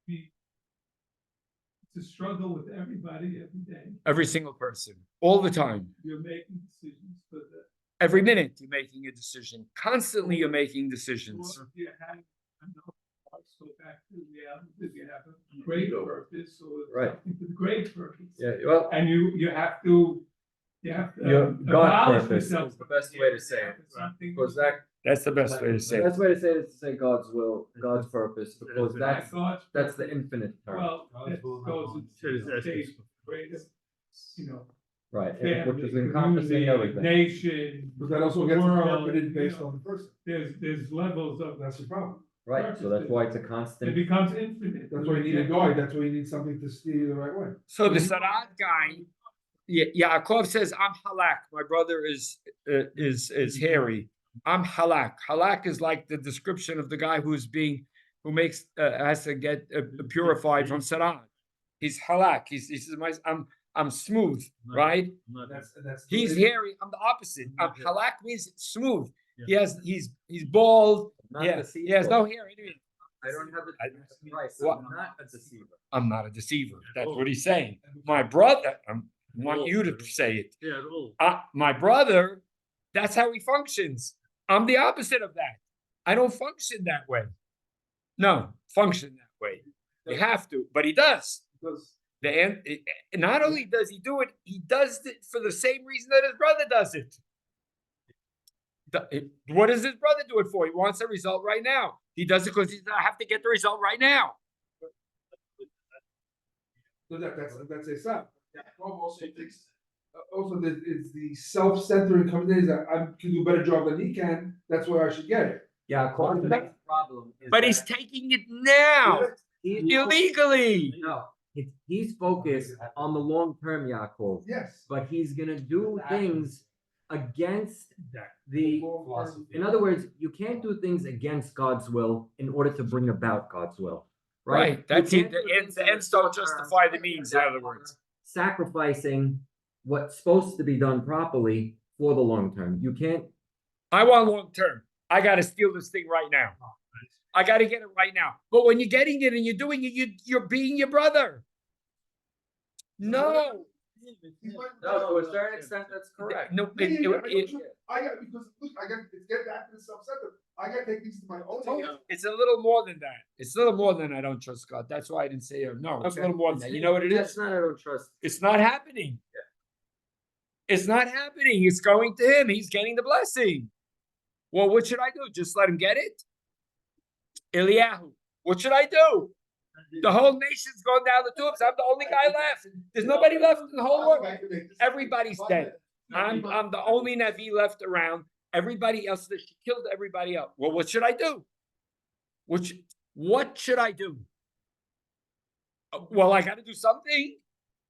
It's a struggle with everybody every day. every single person, all the time, You're making decisions for the. every minute you're making a decision. Constantly you're making decisions. Or if you have, I know, let's go back to reality, if you have a great purpose or Right. something with great purpose. Yeah, well, And you have to your God abolish purpose yourself. is the best way to say it. Something Because that That's the best way to say the it. best way to say it is to say God's will, God's purpose, because like God's that's the infinite term. Well, that goes into state, greater, Right, family, which is encompassing community, everything. nation. But that also the gets world, interpreted based you know. on the person. There's levels of, That's the problem. Right, so that's why it's a it constant. becomes infinite. That's why you need a guide. That's why you need something to steer you the right way. So the Sarat guy, Yaakov says, I'm halak. My brother is hairy. I'm halak. Halak is like the description of the guy who has to get purified from Sarat. He's halak. He says, I'm smooth, right? He's hairy. I'm the opposite. Halak means smooth. He's bald. Not He deceitful. has no hair. I don't have the right. What? I'm not a deceiver. I'm not a deceiver. That's what he's saying. My brother, I want you to say it. Yeah, at all. My brother, that's how he functions. I'm the opposite of that. I don't function that way. No, function that way. You have to, but he does. Because Not only does he do it, he does it for the same reason that his brother does it. What does his brother do it for? He wants a result right now. He does it because I have to get the result right now. so that's a self. Also thinks, also that it's the self-centering coming in that I can do a better job than he can. That's where I should get it. Yeah, according to the problem is But he's that taking it now, he's illegally. No, he's focused on the long term, Yaakov. Yes. But he's gonna do things against the. In other words, you can't do things against God's will in order to bring about God's will. Right. Right. That's You it. can't do things The ends don't justify the means, in other words. Sacrificing what's supposed to be done properly for the long term. You can't. I want long term. I got to steal this thing right now. I got to get it right now. But when you're getting it and you're doing it, you're being your brother. No, No, to a certain extent, that's correct. No, Yeah, yeah, yeah, it- I got, because, look, I got, it's getting back to the self-centered, I gotta take things to my own. hands. it's a little more than that. It's a little more than I don't trust God. That's why I didn't say no. It's a Okay. little more than that. You know what it That's is? not, I don't trust. It's not happening. It's not happening. It's going to him. He's getting the blessing. Well, what should I do? Just let him get it? Eliyahu, what should I do? The whole nation's going down the tubes. I'm the only guy left. There's nobody left in the whole world. Everybody's dead. I'm the only Navi left around. Everybody else, she killed everybody else. Well, what should I do? What should I do? Well, I got to do something.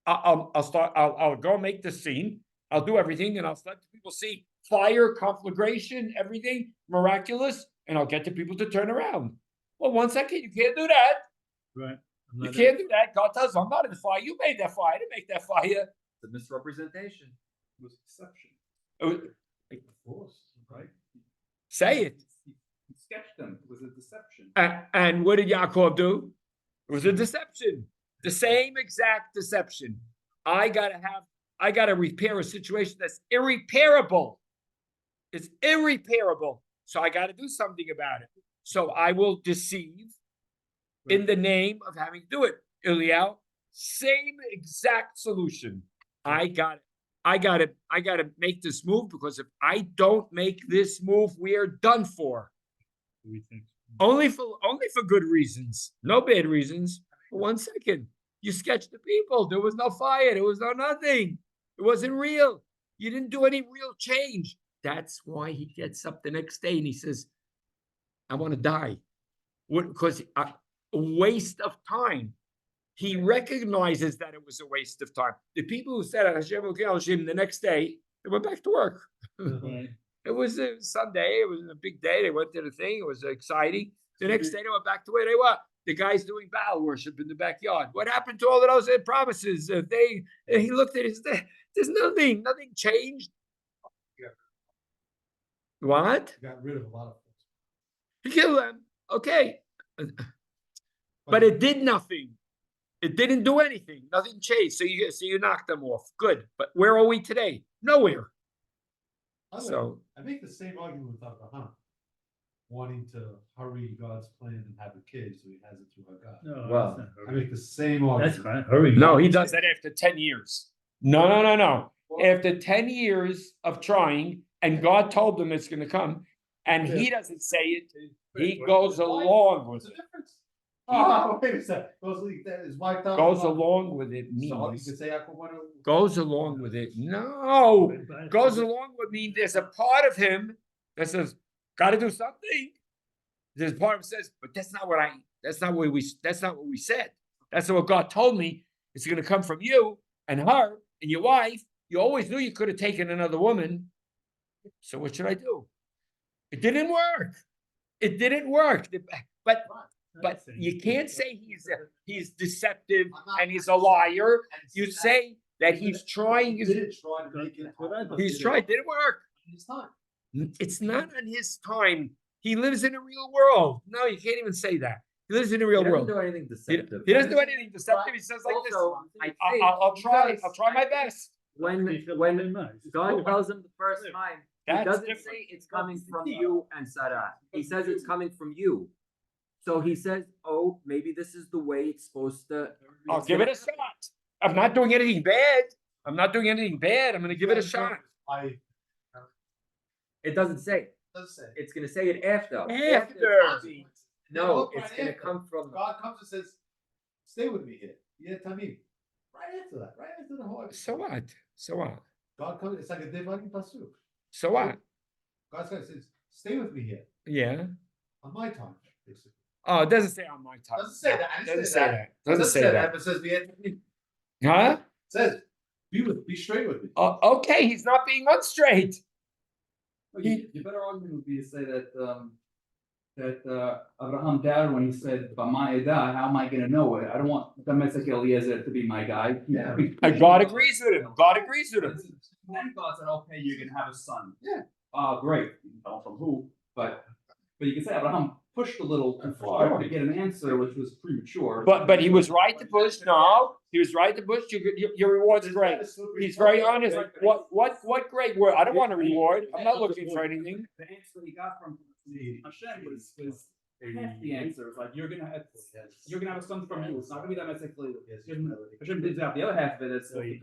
I'll go make the scene. I'll do everything, and I'll let the people see fire, conflagration, everything miraculous, and I'll get the people to turn around. Well, 1 second, you can't do that. Right. You can't do that. God tells you, I'm not in the fire. You made that fire. I didn't make that fire. It's a misrepresentation. It was deception. Right? Say it. He sketched them. It was a deception. And what did Yaakov do? It was a deception. The same exact deception. I gotta repair a situation that's irreparable. It's irreparable. So I gotta do something about it. So I will deceive in the name of having to do it. Eliyahu, same exact solution. I gotta make this move, because if I don't make this move, we are done for. We think. Only for good reasons. No bad reasons. For 1 second. You sketched the people. There was no fire. There was no nothing. It wasn't real. You didn't do any real change. That's why he gets up the next day and he says, I want to die. Because a waste of time. He recognizes that it was a waste of time. The people who said Hashem Hashem the next day, they went back to work. Right. It was a Sunday. It was a big day. They went to the thing. It was exciting. The next day, they went back to where they were. The guys doing Baal worship in the backyard. What happened to all of those promises? He looked at it. There's nothing changed. Yeah. What? Got rid of a lot of things. He killed them. Okay. But it did nothing. It didn't do anything. Nothing changed. So you knocked them off. Good. But where are we today? Nowhere. So I make the same argument with Abraham, wanting to hurry God's plan and have a kid, so he has it through our God. No, Well, that's not I hurry. make the same argument. That's fine. Hurry. no, he does that after 10 years. No. After 10 years of trying, and God told him it's going to come, and he doesn't say it, he goes along with What's the it. difference? Oh, wait a second. His wife Goes along with it So you means, could say Yaakov wanted. goes along with it. No, goes along with me. There's a part of him that says, got to do something. There's a part of him says, but that's not what we said. That's not what God told me. It's going to come from you and her and your wife. You always knew you could have taken another woman. So what should I do? It didn't work. It didn't work. But you can't say he's deceptive and he's a liar. You say that he's trying. Didn't try to make it. He's tried. Didn't work. It's time. It's not on his time. He lives in a real world. No, you can't even say that. He lives in a real He doesn't world. do anything He deceptive. doesn't do anything deceptive. He says like this. Also, I think I'll try. because I'll try my best. when God tells him the first time, he That's doesn't different. say it's coming from you and Sarah. He says it's coming from you. So he says, oh, maybe this is the way it's supposed to. I'll give it a shot. I'm not doing anything bad. I'm not doing anything bad. I'm going to give it a shot. It doesn't say. Doesn't say. It's going to say it after. After. No, it's going to come from. God comes and says, "Stay with me here." Yeah, Tamim. Right after that, right after the whole. So what? So what? God comes. It's like a Devarim pasuk. So what? God says, "Stay with me here Yeah. on my time." Basically, Oh, it doesn't say on my time. doesn't say that. I didn't Doesn't say say that. that. Doesn't say that. But it says, "It Huh? says, be straight with me." Okay, he's not being unstraight. Your better argument would be to say that Abraham doubted when he said, "B'ma'edah, how am I going to know it? I don't want the Metzak Eliezer to be my guy." Yeah. God agrees with him. God agrees with him. Then God said, "Okay, you're going to have a son." Yeah. Great. You can tell from who, but you can say, Abraham pushed a little too far to get an answer, which was premature. But he was right to push. No, he was right to push. Your reward's great. He's very honest. What great word? I don't want a reward. I'm not looking for anything. The answer he got from Hashem was half the answer. It's like you're gonna have a son from you. It's not gonna be that messically. Hashem did out the other half of it.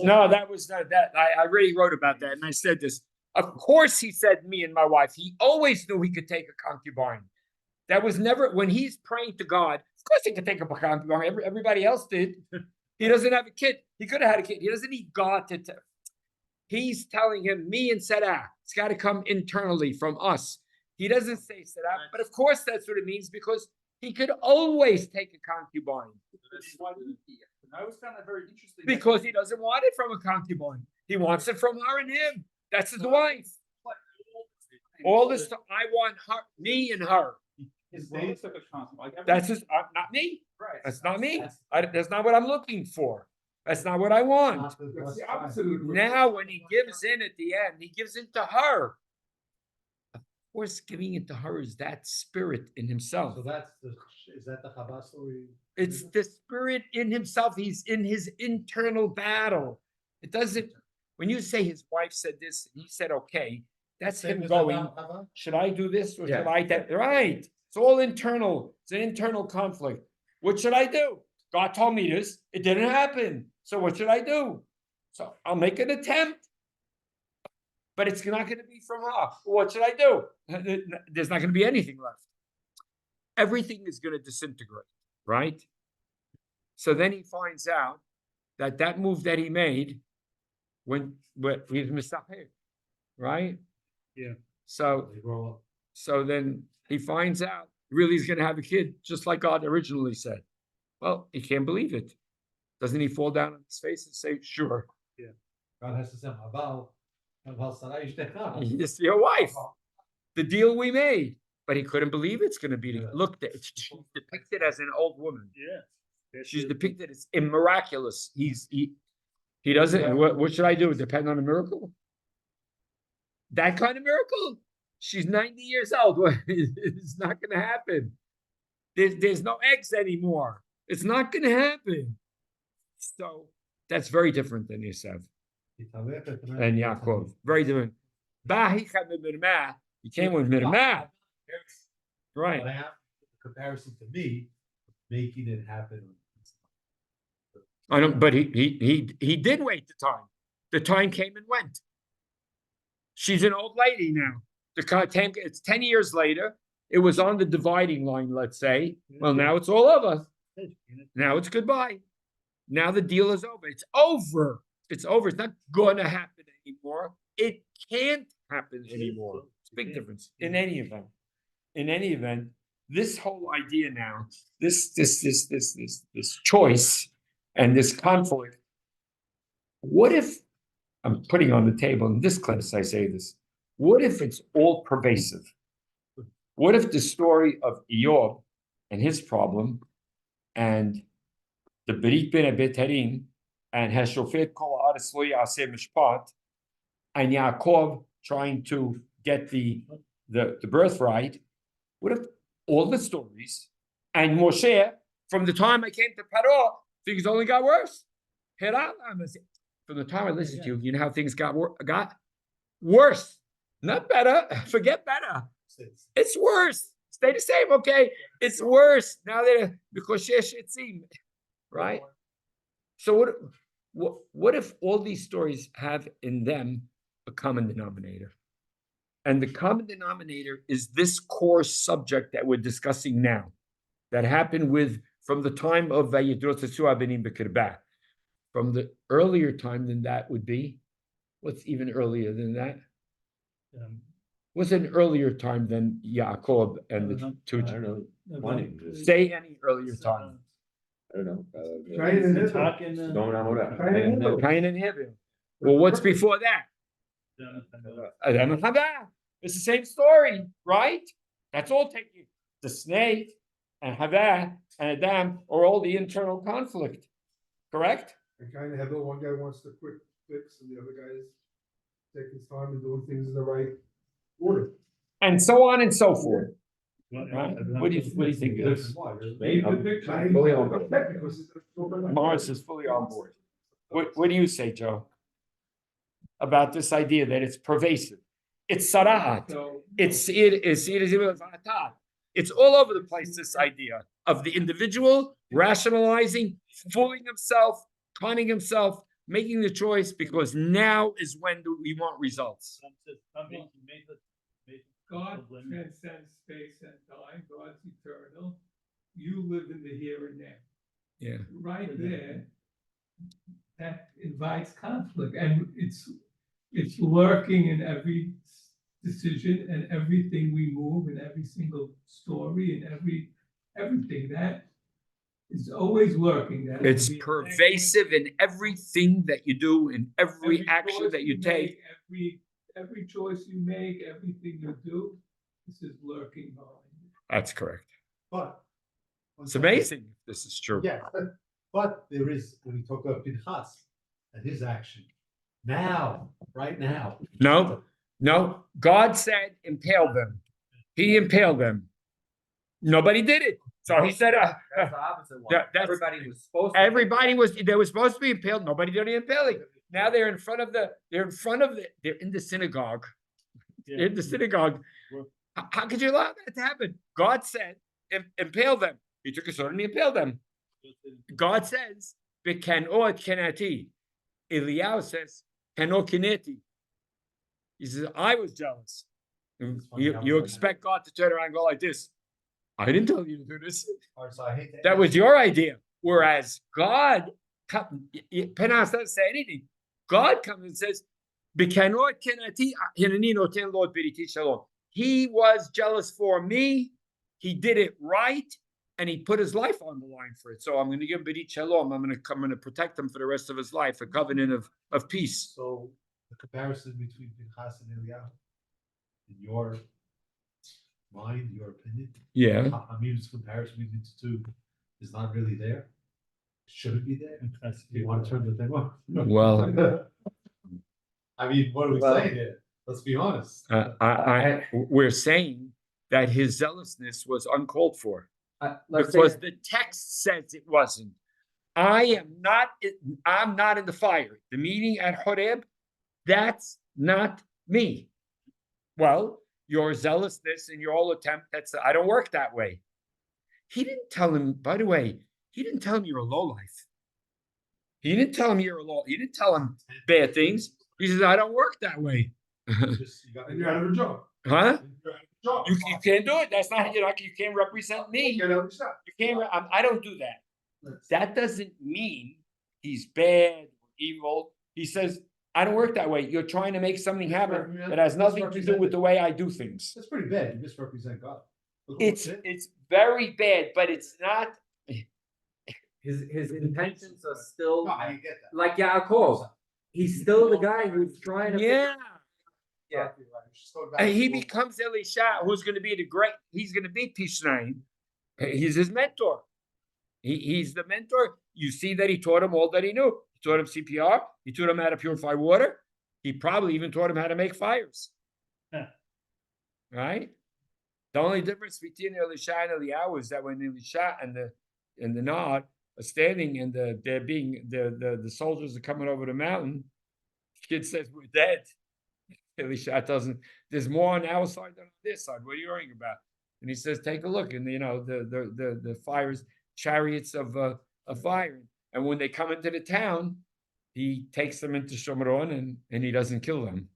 No, that was not that. I already wrote about that, and I said this. Of course, he said me and my wife. He always knew he could take a concubine. That was never when he's praying to God. Of course, he could take a concubine. Everybody else did. He doesn't have a kid. He could have had a kid. He doesn't need God to. He's telling him, me and Sarah. It's got to come internally from us. He doesn't say Sarah, but of course that's what it means because he could always take a concubine. I was kind of very interesting because he doesn't want it from a concubine. He wants it from her and him. That's his wife. All this stuff. I want her, me and her. His name took a concubine. That's his, not me. Right. That's not me. That's not what I'm looking for. That's not what I want. That's the opposite of the- Now, when he gives in at the end, he gives in to her. Of course, giving it to her is that spirit in himself. So is that the Chabad story? It's the spirit in himself. He's in his internal battle. It doesn't, when you say his wife said this, he said, okay, that's him going, should I do this or should I that? Right. It's all internal. It's an internal conflict. What should I do? God told me this. It didn't happen. So what should I do? So I'll make an attempt. But it's not going to be from her. What should I do? There's not going to be anything left. Everything is going to disintegrate, right? So then he finds out that move that he made when he's Mistahir, right? Yeah. So then he finds out really he's going to have a kid, just like God originally said. Well, he can't believe it. Doesn't he fall down on his face and say, sure? Yeah. God has to say, It's your wife. The deal we made. But he couldn't believe it's going to be. Look, she's depicted as an old woman. Yeah. She's depicted as miraculous. He doesn't. What should I do? Depend on a miracle? That kind of miracle? She's 90 years old. It's not going to happen. There's no eggs anymore. It's not going to happen. So that's very different than Yosef and Yaakov. Very different. He came with Mirmah. Right. But I have comparison to me, making it happen. I don't, but he did wait the time. The time came and went. She's an old lady now. It's 10 years later. It was on the dividing line, let's say. Well, now it's all over. Now it's goodbye. Now the deal is over. It's over. It's over. It's not gonna happen anymore. It can't happen anymore. It's a big difference. In any event, this whole idea now, this choice and this conflict. What if I'm putting on the table in this class? I say this. What if it's all pervasive? What if the story of Eyob and his problem and the Berit ben Abetarim and Hashofet kol haaretz lo ya'aseh mishpat and Yaakov trying to get the birthright? What if all the stories and Moshe from the time I came to Paro, things only got worse? From the time I listened to you, you know how things got worse, not better. Forget better. It's worse. Stay the same, okay? It's worse now that because it seemed right. So what if all these stories have in them a common denominator? And the common denominator is this core subject that we're discussing now, that happened from the time of Vayidrot Tesuah Benim B'Kirbah. From the earlier time than that would be, what's even earlier than that? What's an earlier time than Yaakov and the two? I don't know. Say any earlier time. I don't know. Going on Cain and Abel. Well, what's before that? Adam and Chava. It's the same story, right? That's all taking the snake and Chava and Adam are all the internal conflict, correct? And kind of have one guy wants the quick fix and the other guy's taking his time and doing things in the right order. And so on and so forth. What do you think of this? I'm fully on board. Morris is fully on board. What do you say, Joe? About this idea that it's pervasive. It's sarat. So, It's all over the place, this idea of the individual rationalizing, fooling himself, conning himself, making the choice because now is when do we want results. God transcends space and time, God's eternal. You live in the here and now. Yeah. Right there, that invites conflict, and it's lurking in every decision and everything we move, in every single story, and everything that is always lurking. That It's pervasive in everything that you do, in every action choice that you take. make, every choice you make, everything you do, this is lurking behind it. That's correct. But. It's amazing if this is true. Yeah, but there is, when we talk about Pinchas and his action, now, right now. No, God said impale them. He impaled them. Nobody did it. So he said, That's the opposite one. Everybody was supposed to. they were supposed to be impaled. Nobody did the impaling. Now they're in the synagogue. They're in the synagogue. How could you allow that to happen? God said, impale them. He took a sword and he impaled them. God says, Bekanot kenati. Eliyahu says, Kanot kineti. He says, I was jealous. You expect God to turn around and go like this. I didn't tell you to do this. So I hate to That was your idea. Whereas God, Penas doesn't say anything. God comes and says, he was jealous for me. He did it right. And he put his life on the line for it. So I'm going to give him B'rit Shalom. I'm going to protect him for the rest of his life, a covenant of peace. So the comparison between Pinchas and Eliyahu, in your mind, your opinion, Yeah. I mean, this comparison between the two is not really there. Should it be there? You want to turn the thing on? Well, I mean, what are we saying here? Let's be honest. we're saying that his zealousness was uncalled for. Let's Because say, the text says it wasn't. I'm not in the fire. The meeting at Horeb, that's not me. Well, your zealousness and your whole attempt, I don't work that way. He didn't tell him, by the way, he didn't tell him you're a lowlife. He didn't tell him you're a low. He didn't tell him bad things. He says, I don't work that way. And you're out of a job. Huh? You're out of a job. You can't do it. That's not, you can't represent me. Get out of the job. You can't, I don't do that. That doesn't mean he's bad or evil. He says, I don't work that way. You're trying to make something happen that has nothing to do with the way I do things. That's pretty bad. You misrepresent God. Look It's what's it. very bad, but it's not. his intentions are still No, I get that. like Yaakov. He's still the guy who's trying to. Yeah. Yeah. And he becomes Elisha, who's going to be he's going to be Pishnayim. He's his mentor. He's the mentor. You see that he taught him all that he knew. He taught him CPR. He taught him how to purify water. He probably even taught him how to make fires. Yeah. Right? The only difference between Elisha and Eliyahu is that when Elisha and the Nod are standing and the soldiers are coming over the mountain, the kid says, we're dead. Elisha doesn't, there's more on our side than on this side. What are you worrying about? And he says, take a look. And the fires, chariots of fire. And when they come into the town, he takes them into Shomron and he doesn't kill them.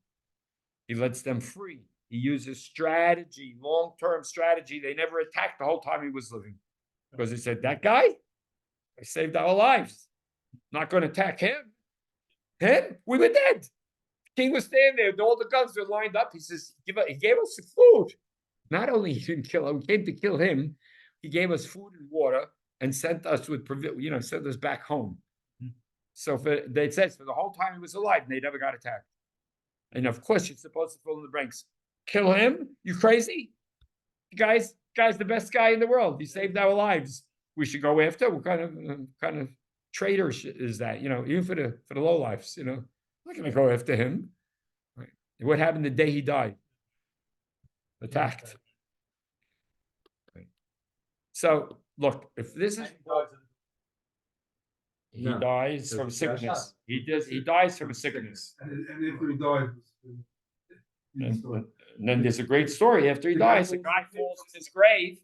He lets them free. He uses strategy, long-term strategy. They never attacked the whole time he was living. Because he said, that guy, I saved our lives. Not going to attack him. Him? We were dead. King was standing there, all the guns were lined up. He says, he gave us food. Not only he didn't kill him, we came to kill him, he gave us food and water and sent us with, sent us back home. So it says for the whole time he was alive, and they never got attacked. And of course, you're supposed to fill in the ranks. Kill him? You crazy? The guy's the best guy in the world. He saved our lives. We should go after. What kind of traitor is that? Even for the low lives, I'm not going to go after him. Right. What happened the day he died? Attacked. So, look, if this is, he No. dies There's from a sickness. He dies from a sickness. And if we die. And then there's a great story after he dies, the guy falls in his grave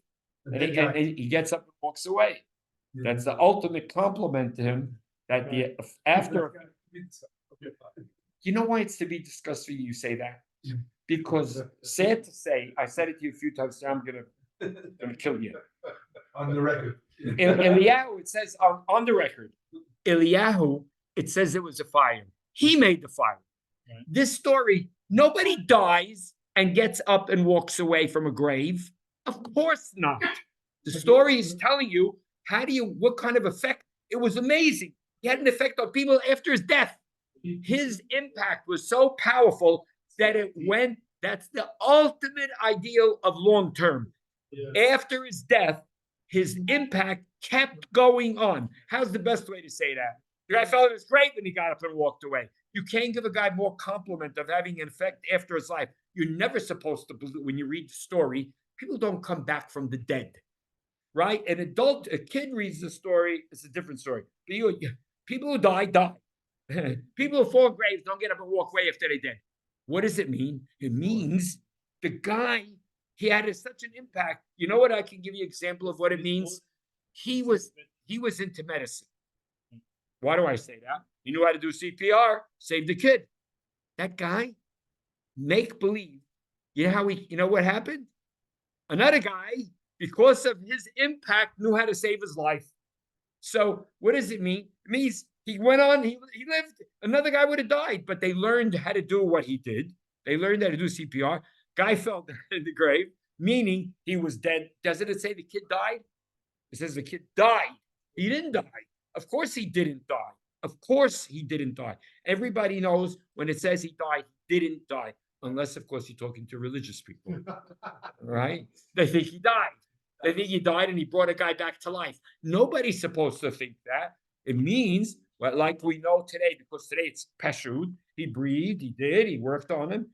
and he gets up and walks away. That's the ultimate compliment to him that after, you know why it's to be discussed for you say that? Because sad to say, I said it to you a few times, I'm gonna kill you. On the record. Eliyahu, it says on the record, Eliyahu, it says it was a fire. He made the fire. Right. This story, nobody dies and gets up and walks away from a grave. Of course not. The story is telling you what kind of effect. It was amazing. He had an effect on people after his death. His impact was so powerful that that's the ultimate ideal of long term. Yeah. After his death, his impact kept going on. How's the best way to say that? The guy felt it was great when he got up and walked away. You can't give a guy more compliment of having an effect after his life. You're never supposed to believe, when you read the story, people don't come back from the dead, right? A kid reads the story, it's a different story. But people who die, die. People who fall in graves don't get up and walk away after they're dead. What does it mean? It means the guy, he had such an impact. You know what? I can give you an example of what it means. He was into medicine. Why do I say that? He knew how to do CPR, save the kid. That guy, make believe. You know what happened? Another guy, because of his impact, knew how to save his life. So what does it mean? It means he went on, he lived. Another guy would have died, but they learned how to do what he did. They learned how to do CPR. Guy fell in the grave, meaning he was dead. Doesn't it say the kid died? It says the kid died. He didn't die. Of course he didn't die. Of course he didn't die. Everybody knows when it says he died, he didn't die. Unless, of course, you're talking to religious people, right? They think he died. They think he died and he brought a guy back to life. Nobody's supposed to think that. It means, well, like we know today, because today it's Peshud. He breathed, he worked on him.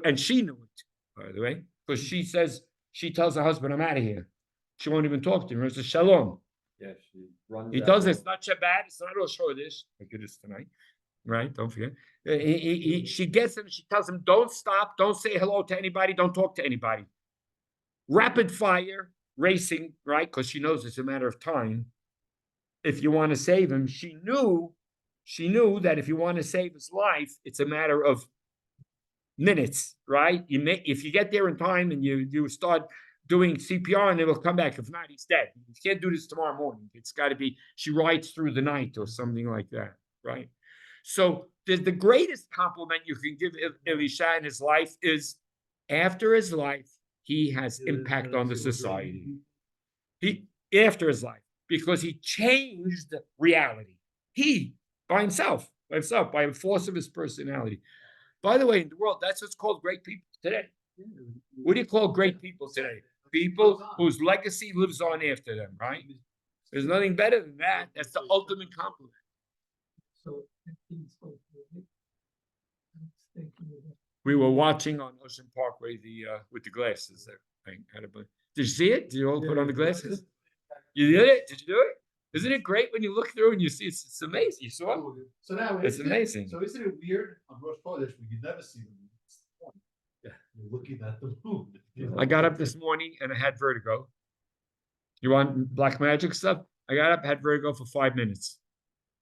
And she knew it, by the way, because she tells her husband, I'm out of here. She won't even talk to him. It's a shalom. Yeah, she runs. He tells her it's not Shabbat, it's not Rosh Chodesh, like it is tonight, right? Don't forget. She gets him, she tells him, don't stop, don't say hello to anybody, don't talk to anybody. Rapid fire, racing, right? Because she knows it's a matter of time. If you want to save him, she knew that if you want to save his life, it's a matter of minutes, right? If you get there in time and you start doing CPR and it will come back. If not, he's dead. You can't do this tomorrow morning. It's got to be, she rides through the night or something like that, right? So the greatest compliment you can give Elisha in his life is after his life, he has impact on the society. After his life, because he changed reality. He, by himself, by the force of his personality. By the way, in the world, that's what's called great people today. What do you call great people today? People whose legacy lives on after them, right? There's nothing better than that. That's the ultimate compliment. So, We were watching on Ocean Parkway with the glasses there. Did you see it? Did you all put on the glasses? You did it? Did you do it? Isn't it great when you look through and you see it's amazing? You saw it? So now It's amazing. So isn't it weird on Rosh Chodesh when you never see the moon? Yeah, you're looking at the moon. I got up this morning and I had vertigo. You want black magic stuff? I got up, had vertigo for 5 minutes.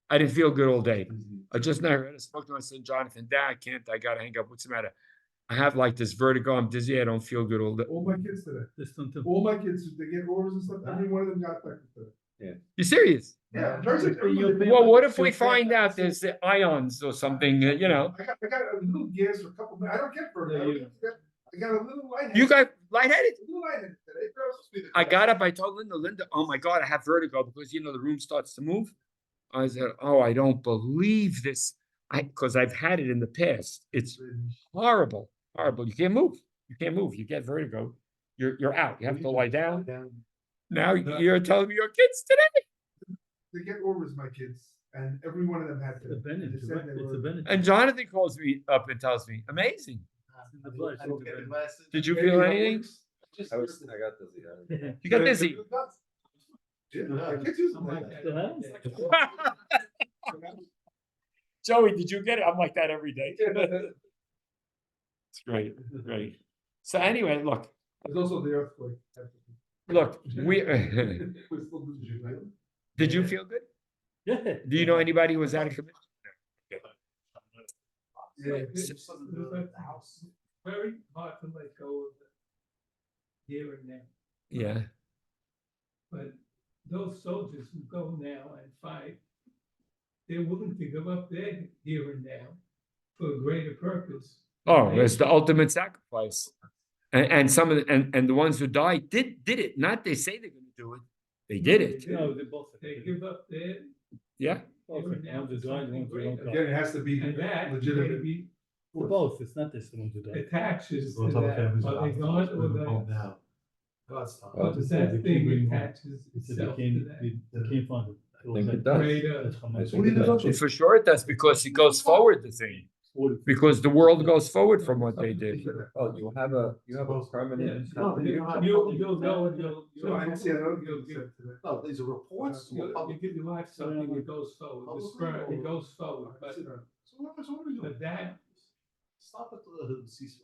I didn't feel good all day. I just never. I spoke to my son Jonathan. Dad, I can't. I gotta hang up. What's the matter? I have like this vertigo. I'm dizzy. I don't feel good all day. All my kids today. This one too. All my kids, they get orders and stuff. Every one of them got affected today. You serious? Yeah, very sick. Well, what if we find out there's ions or something? You know, I got a little gas for a couple minutes. I don't get vertigo. I got a little lightheaded. you got lightheaded. A little lightheaded today. I got up. I told Linda, oh my God, I have vertigo because the room starts to move. I said, oh, I don't believe this. Because I've had it in the past. It's horrible. You can't move. You get vertigo. You're out. You have to lie down. Now you're telling me your kids today. They get orders, my kids, and every one of them had It's a Bennett, They said right? they It's were- a Bennett. And Jonathan calls me up and tells me, amazing. in the blood. I don't get the glasses. Did you feel anything? Just I got dizzy. You got dizzy. Yeah, kids use them I'm like like that. that. Joey, did you get it? I'm like that every day. It's great, great. So anyway, look, There's also the earthquake. we, We're still losing, right? did you feel good? Yeah. Do you know anybody who was out of commission? Yeah. It's very hard to let go of it here and now. Yeah, But those soldiers who go now and fight, they're willing to give up their here and now for a greater purpose. oh, it's the ultimate sacrifice. And some of the, and the ones who died did it, not they say they're gonna do it, they did it, No, they both. They give up their yeah. here and now Ones for who died, something ones who don't greater. die. Again, it has to be And that legitimate. maybe For both, it's not just the ones who died. attaches to Don't tell the that, families are they about it. gone or We're that? home now. God's time. Or does They that keep thing bringing more. attaches It's itself to that? they can't find it. I think it does. Greater. That's how I much. think it does. For sure it does, because it goes forward, the thing, because the world goes forward from what they did. Oh, you have a permanent. Yeah, No, you'll have- you'll know, No, I didn't see another you'll thing give, said today. No, these are reports. you give your life something, it goes forward, the sperm, it goes forward, but So what are we doing? that. Stop at the ceasefire.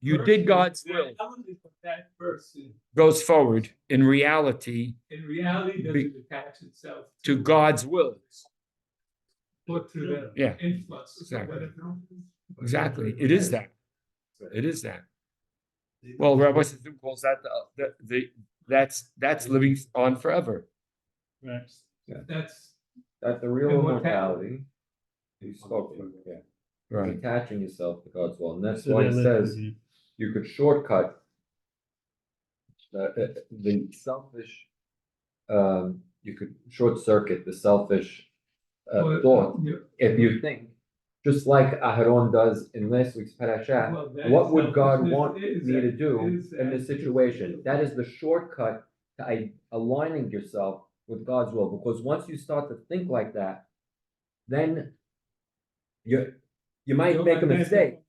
You did God's will, That element of that person, goes forward, in reality, in reality, doesn't Be- attach itself to God's will. or to the Yeah, influx. exactly. Whatever. Exactly, it is that, it is that. Well, Rabbi Sisson calls that that's living on forever. Right. That's, That the real Immortality. immortality. You spoke from, yeah. Right. Attaching yourself to God's will, and that's So why they it let says you- you could shortcut the selfish. You could short circuit the selfish well, thought you- if you think, just like Aharon does in last week's parasha. well, that What would God selfishness want is me to that- do is in that- this situation? That is the shortcut to aligning yourself with God's will, because once you start to think like that, then you might make a mistake,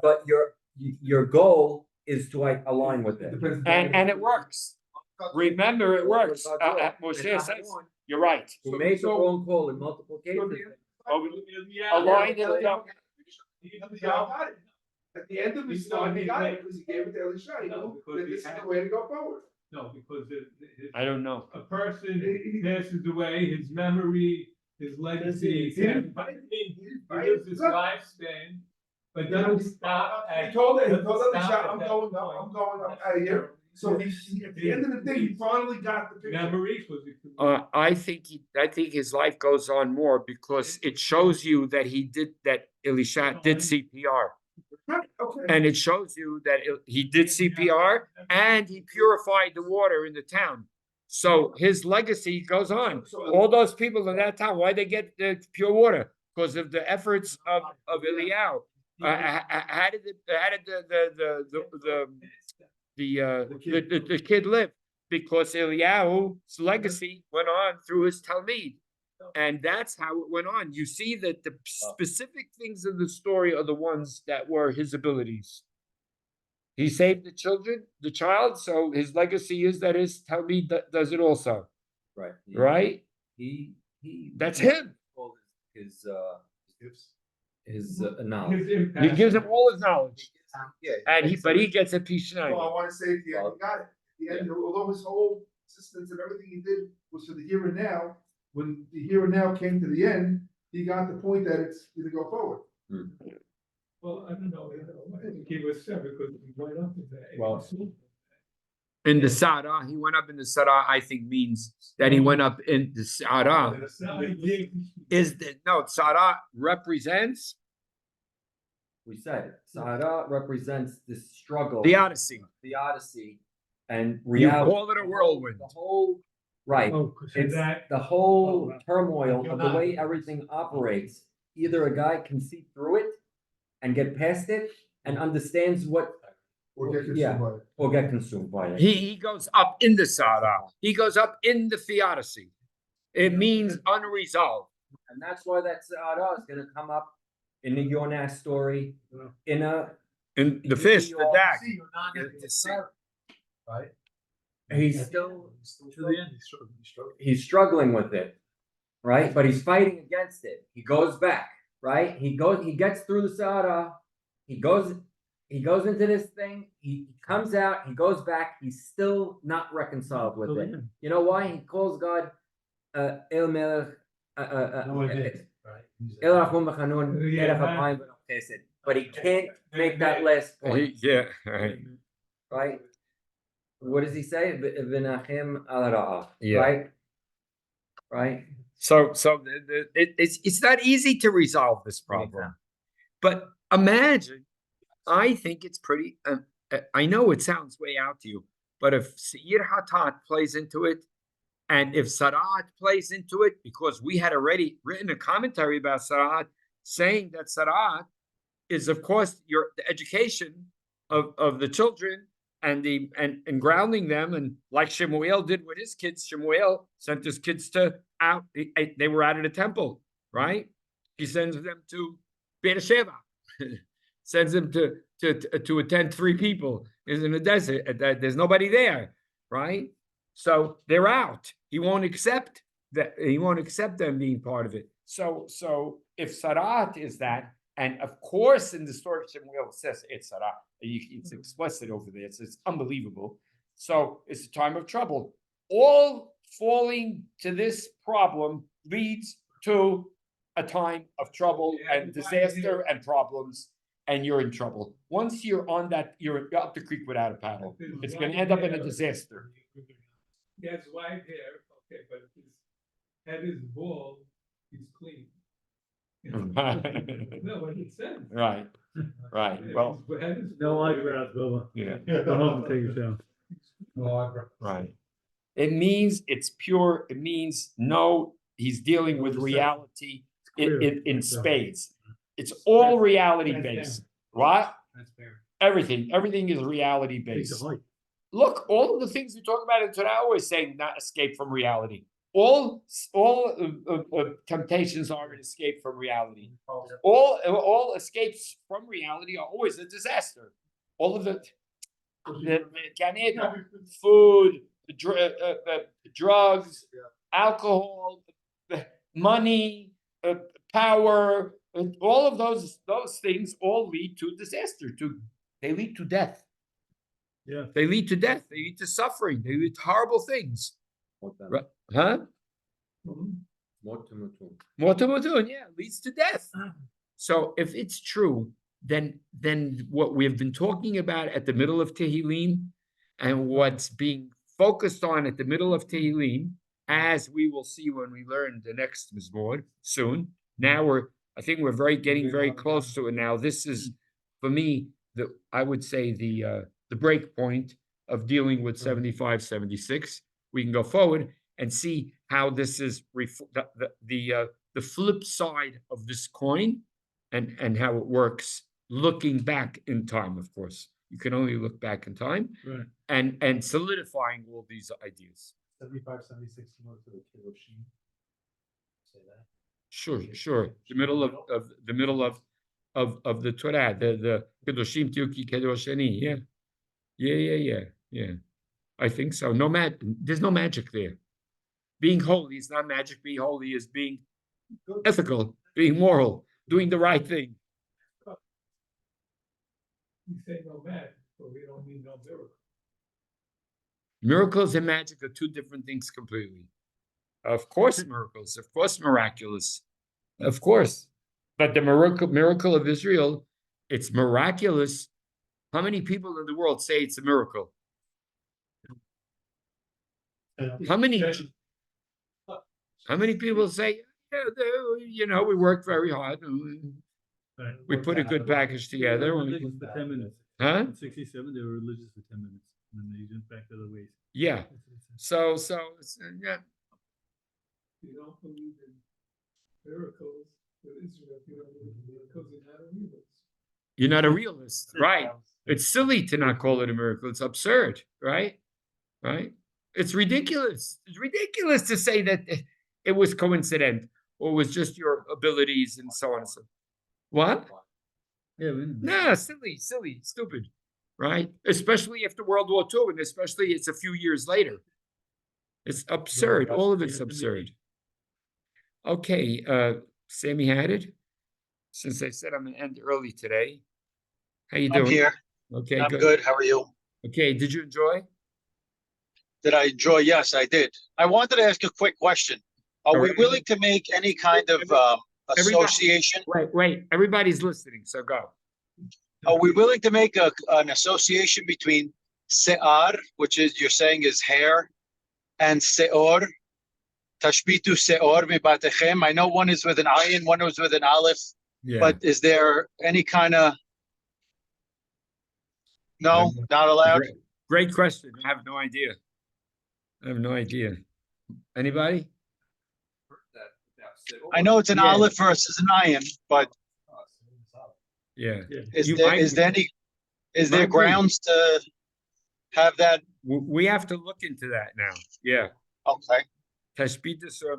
but your goal is to align with it. Depends. And it works. Remember, it works. Moshe And says, Aharon, you're right. who made the wrong call in multiple cases. Align himself. Eliyahu got it. At the end of his time, he got it because he gave it to Elisha. He No, knew because that he this is had- the way to go forward. No, because I don't know. a person passes away, his memory, his legacy, He didn't he fight. lives his lifespan, but doesn't stop He at. told doesn't Elisha, stop I'm at that going point. out of here. So he, at the end of the day, he finally got the picture. Memories was. I think his life goes on more because it shows you that Elisha did CPR. Right, okay. And it shows you that he did CPR and he purified the water in the town. So his legacy goes on. All those people in that town, why they get the pure water? Because of the efforts of Eliyahu. How did the kid live? Because Eliyahu's legacy went on through his Talmud. And that's how it went on. You see that the specific things in the story are the ones that were his abilities. He saved the child, so his legacy is that his Talmud does it also. Right. Right? He That's him. His knowledge. His impact. He gives him all his knowledge. Yeah. And he gets a piece So I want to say at the end, he got it. At the end, although his whole existence and everything he did was for the here and now, when the here and now came to the end, he got the point that it's going to go forward. Well, I don't know, I think he was seven because he went up in that. Well, In the Sarah, he went up in the Sarah, I think means that he went up in the Sarah. Sarah represents We said it. Sahara represents this struggle. the Odyssey. The Odyssey. And You reality. call it a whirlwind. The whole, right. And It's that, the whole turmoil of the way everything operates. Either a guy can see through it and get past it and understands what, Or get consumed Yeah. by it. or get consumed by it. He goes up in the Sarah. He goes up in the Theodicy. It means unresolved. And that's why that Sahara is gonna come up in the Yonah story, in a. And the fish, the dag. See, you're not The getting sea. it. Right? he's still To the end, he's struggling. he's struggling with it, right? But he's fighting against it. He goes back, right? He gets through the Sahara, he goes into this thing, he comes out, he goes back, he's still not reconciled with it. You know why? He calls God El Melech, No, it is, right? El Rachum V'Chanun, Erech Apayim V'Rach Chesed. But he can't make that last point, Yeah, right. right? What does he say? V'nachem al ra'ah, Yeah. right? Right? So it's not easy to resolve this problem. But imagine, I think it's pretty. I know it sounds way out to you, but if Seir Hatat plays into it, and if Sarat plays into it, because we had already written a commentary about Sarat, saying that Sarat is, of course, the education of the children and grounding them, and like Shemuel did with his kids. Shemuel sent his kids out. They were out of the temple, right? He sends them to Beersheba, sends them to attend 3 people. Is in the desert. There's nobody there, right? So they're out. He won't accept that. He won't accept them being part of it. So if Sarat is that, and of course in the story of Shemuel it says it's Sarat. It's explicit over there. It's unbelievable. So it's a time of trouble. All falling to this problem leads to a time of trouble and disaster and problems, and you're in trouble. Once you're on that, you're up the creek without a paddle. It's going to end up in a disaster. He has white hair, okay, but if his head is bald, he's clean. No, what it says. Right. Well, His head is No bald. eyebrows, Bubba. yeah. Go home and take a shower. No eyebrows. Right. It means it's pure. It means no, he's dealing with reality in spades. It's all reality based. What? Everything is reality based. Look, all of the things we talk about in Torah always saying not escape from reality. All temptations are an escape from reality. All escapes from reality are always a disaster. All of the food, drugs, alcohol, money, power, and all of those things all lead to disaster. They lead to death. Yeah. They lead to death. They lead to suffering. They lead to horrible things. Right? Huh? Motamotun, yeah, leads to death. So if it's true, then what we have been talking about at the middle of Tehillim and what's being focused on at the middle of Tehillim, as we will see when we learn the next Mizmor soon. Now I think we're getting very close to it now. This is, for me, I would say the break point of dealing with 75, 76. We can go forward and see how this is the flip side of this coin and how it works looking back in time. Of course, you can only look back in time, Right. and solidifying all these ideas. 75, 76, similar to the Kiroshim. Say that. Sure. The middle of the Torah, the Kedoshim Tiuki Kedosheni. Yeah. I think so. There's no magic there. Being holy is not magic. Being holy is being ethical, being moral, doing the right thing. You say no magic, but we don't need no miracle. Miracles and magic are 2 different things completely. Of course, miracles. Of course, miraculous. Of course. But the miracle of Israel, it's miraculous. How many people in the world say it's a miracle? How many people say, we worked very hard. Right. We put a good package together. Religious for 10 minutes. Huh? In 67, they were religious for 10 minutes. And then they went back to the ways. Yeah. So yeah. You don't believe in miracles with Israel. If you don't believe in miracles, you're not a realist. You're not a realist, right? It's silly to not call it a miracle. It's absurd, right? It's ridiculous. It's ridiculous to say that it was coincident or was just your abilities and so on and so. What? Yeah. No, silly, stupid. right? Especially after World War II, and especially it's a few years later. It's absurd. All of it's absurd. Okay, Sammy had it. Since I said I'm gonna end early today. How you doing? I'm here. Okay, I'm good. How are you? Okay, did you enjoy? Did I enjoy? Yes, I did. I wanted to ask a quick question. Are we Alright. willing to make any kind of Everybody- association? Wait, everybody's listening, so go. Are we willing to make an association between se'ar, which is you're saying is hair, and se'or? Tashbitu se'or mibatechem. I know one is with an ayin, one is with an aleph, Yeah. but is there any kind of? No, No. not allowed. Great question. I have no idea. Anybody? I know it's an Yeah. aleph versus an ayin, but Yeah. is You- there I- is there any is Might there be. grounds to have that? We have to look into that now. Yeah. Okay. Tashbitus or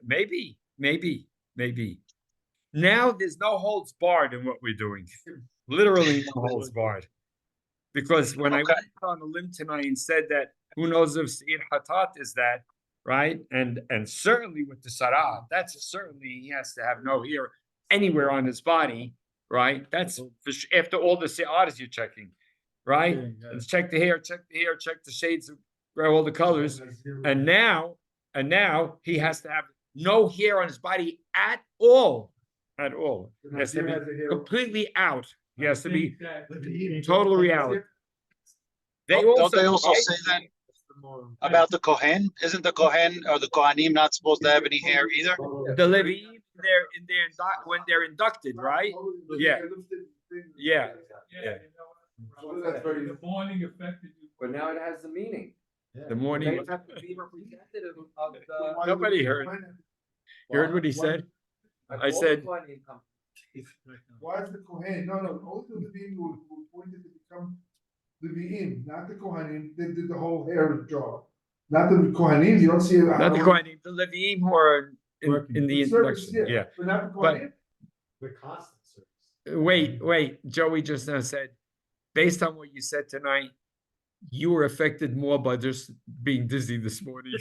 maybe. Now there's no holds barred in what we're doing. Literally no holds barred. Because when I Okay. went on a limb tonight and said that who knows if Seir Hatat is that, right? And certainly with the Sarah, that's certainly he has to have no hair anywhere on his body, right? That's for after all the Se'ars you're checking, right? And check the hair, check the shades, all the colors. And now he has to have no hair on his body at all. At all. He has to be completely out. He has to be total reality. Don't they also say that about the Kohen? Isn't the Kohen or the Kohanim not supposed to have any hair either? The Leviim, when they're inducted, right? Yeah. Yeah. That's very- The morning affected you. But now it has the meaning. The They morning. have to be representative of the. Nobody heard. You heard what he said? I said- Why is the Kohen? No, only the Levim who appointed to become Leviim, not the Kohanim, they did the whole hair job. Not the Kohanim, you don't see. Not the Kohanim, the Leviim who are in the Service, introduction. Yeah. But not the But- Kohanim. The constant service. Wait, Joey just now said, based on what you said tonight, you were affected more by just being dizzy this morning. You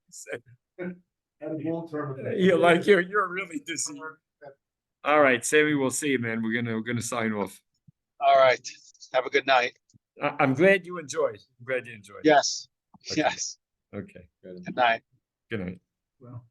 said- And long-term. you're really dizzy. All right, Sammy, we'll see you, man. We're gonna sign off. All right. Have a good night. I'm glad you enjoyed. I'm glad you enjoyed. Yes. Okay. Yes. Okay, Good night. good night. Well.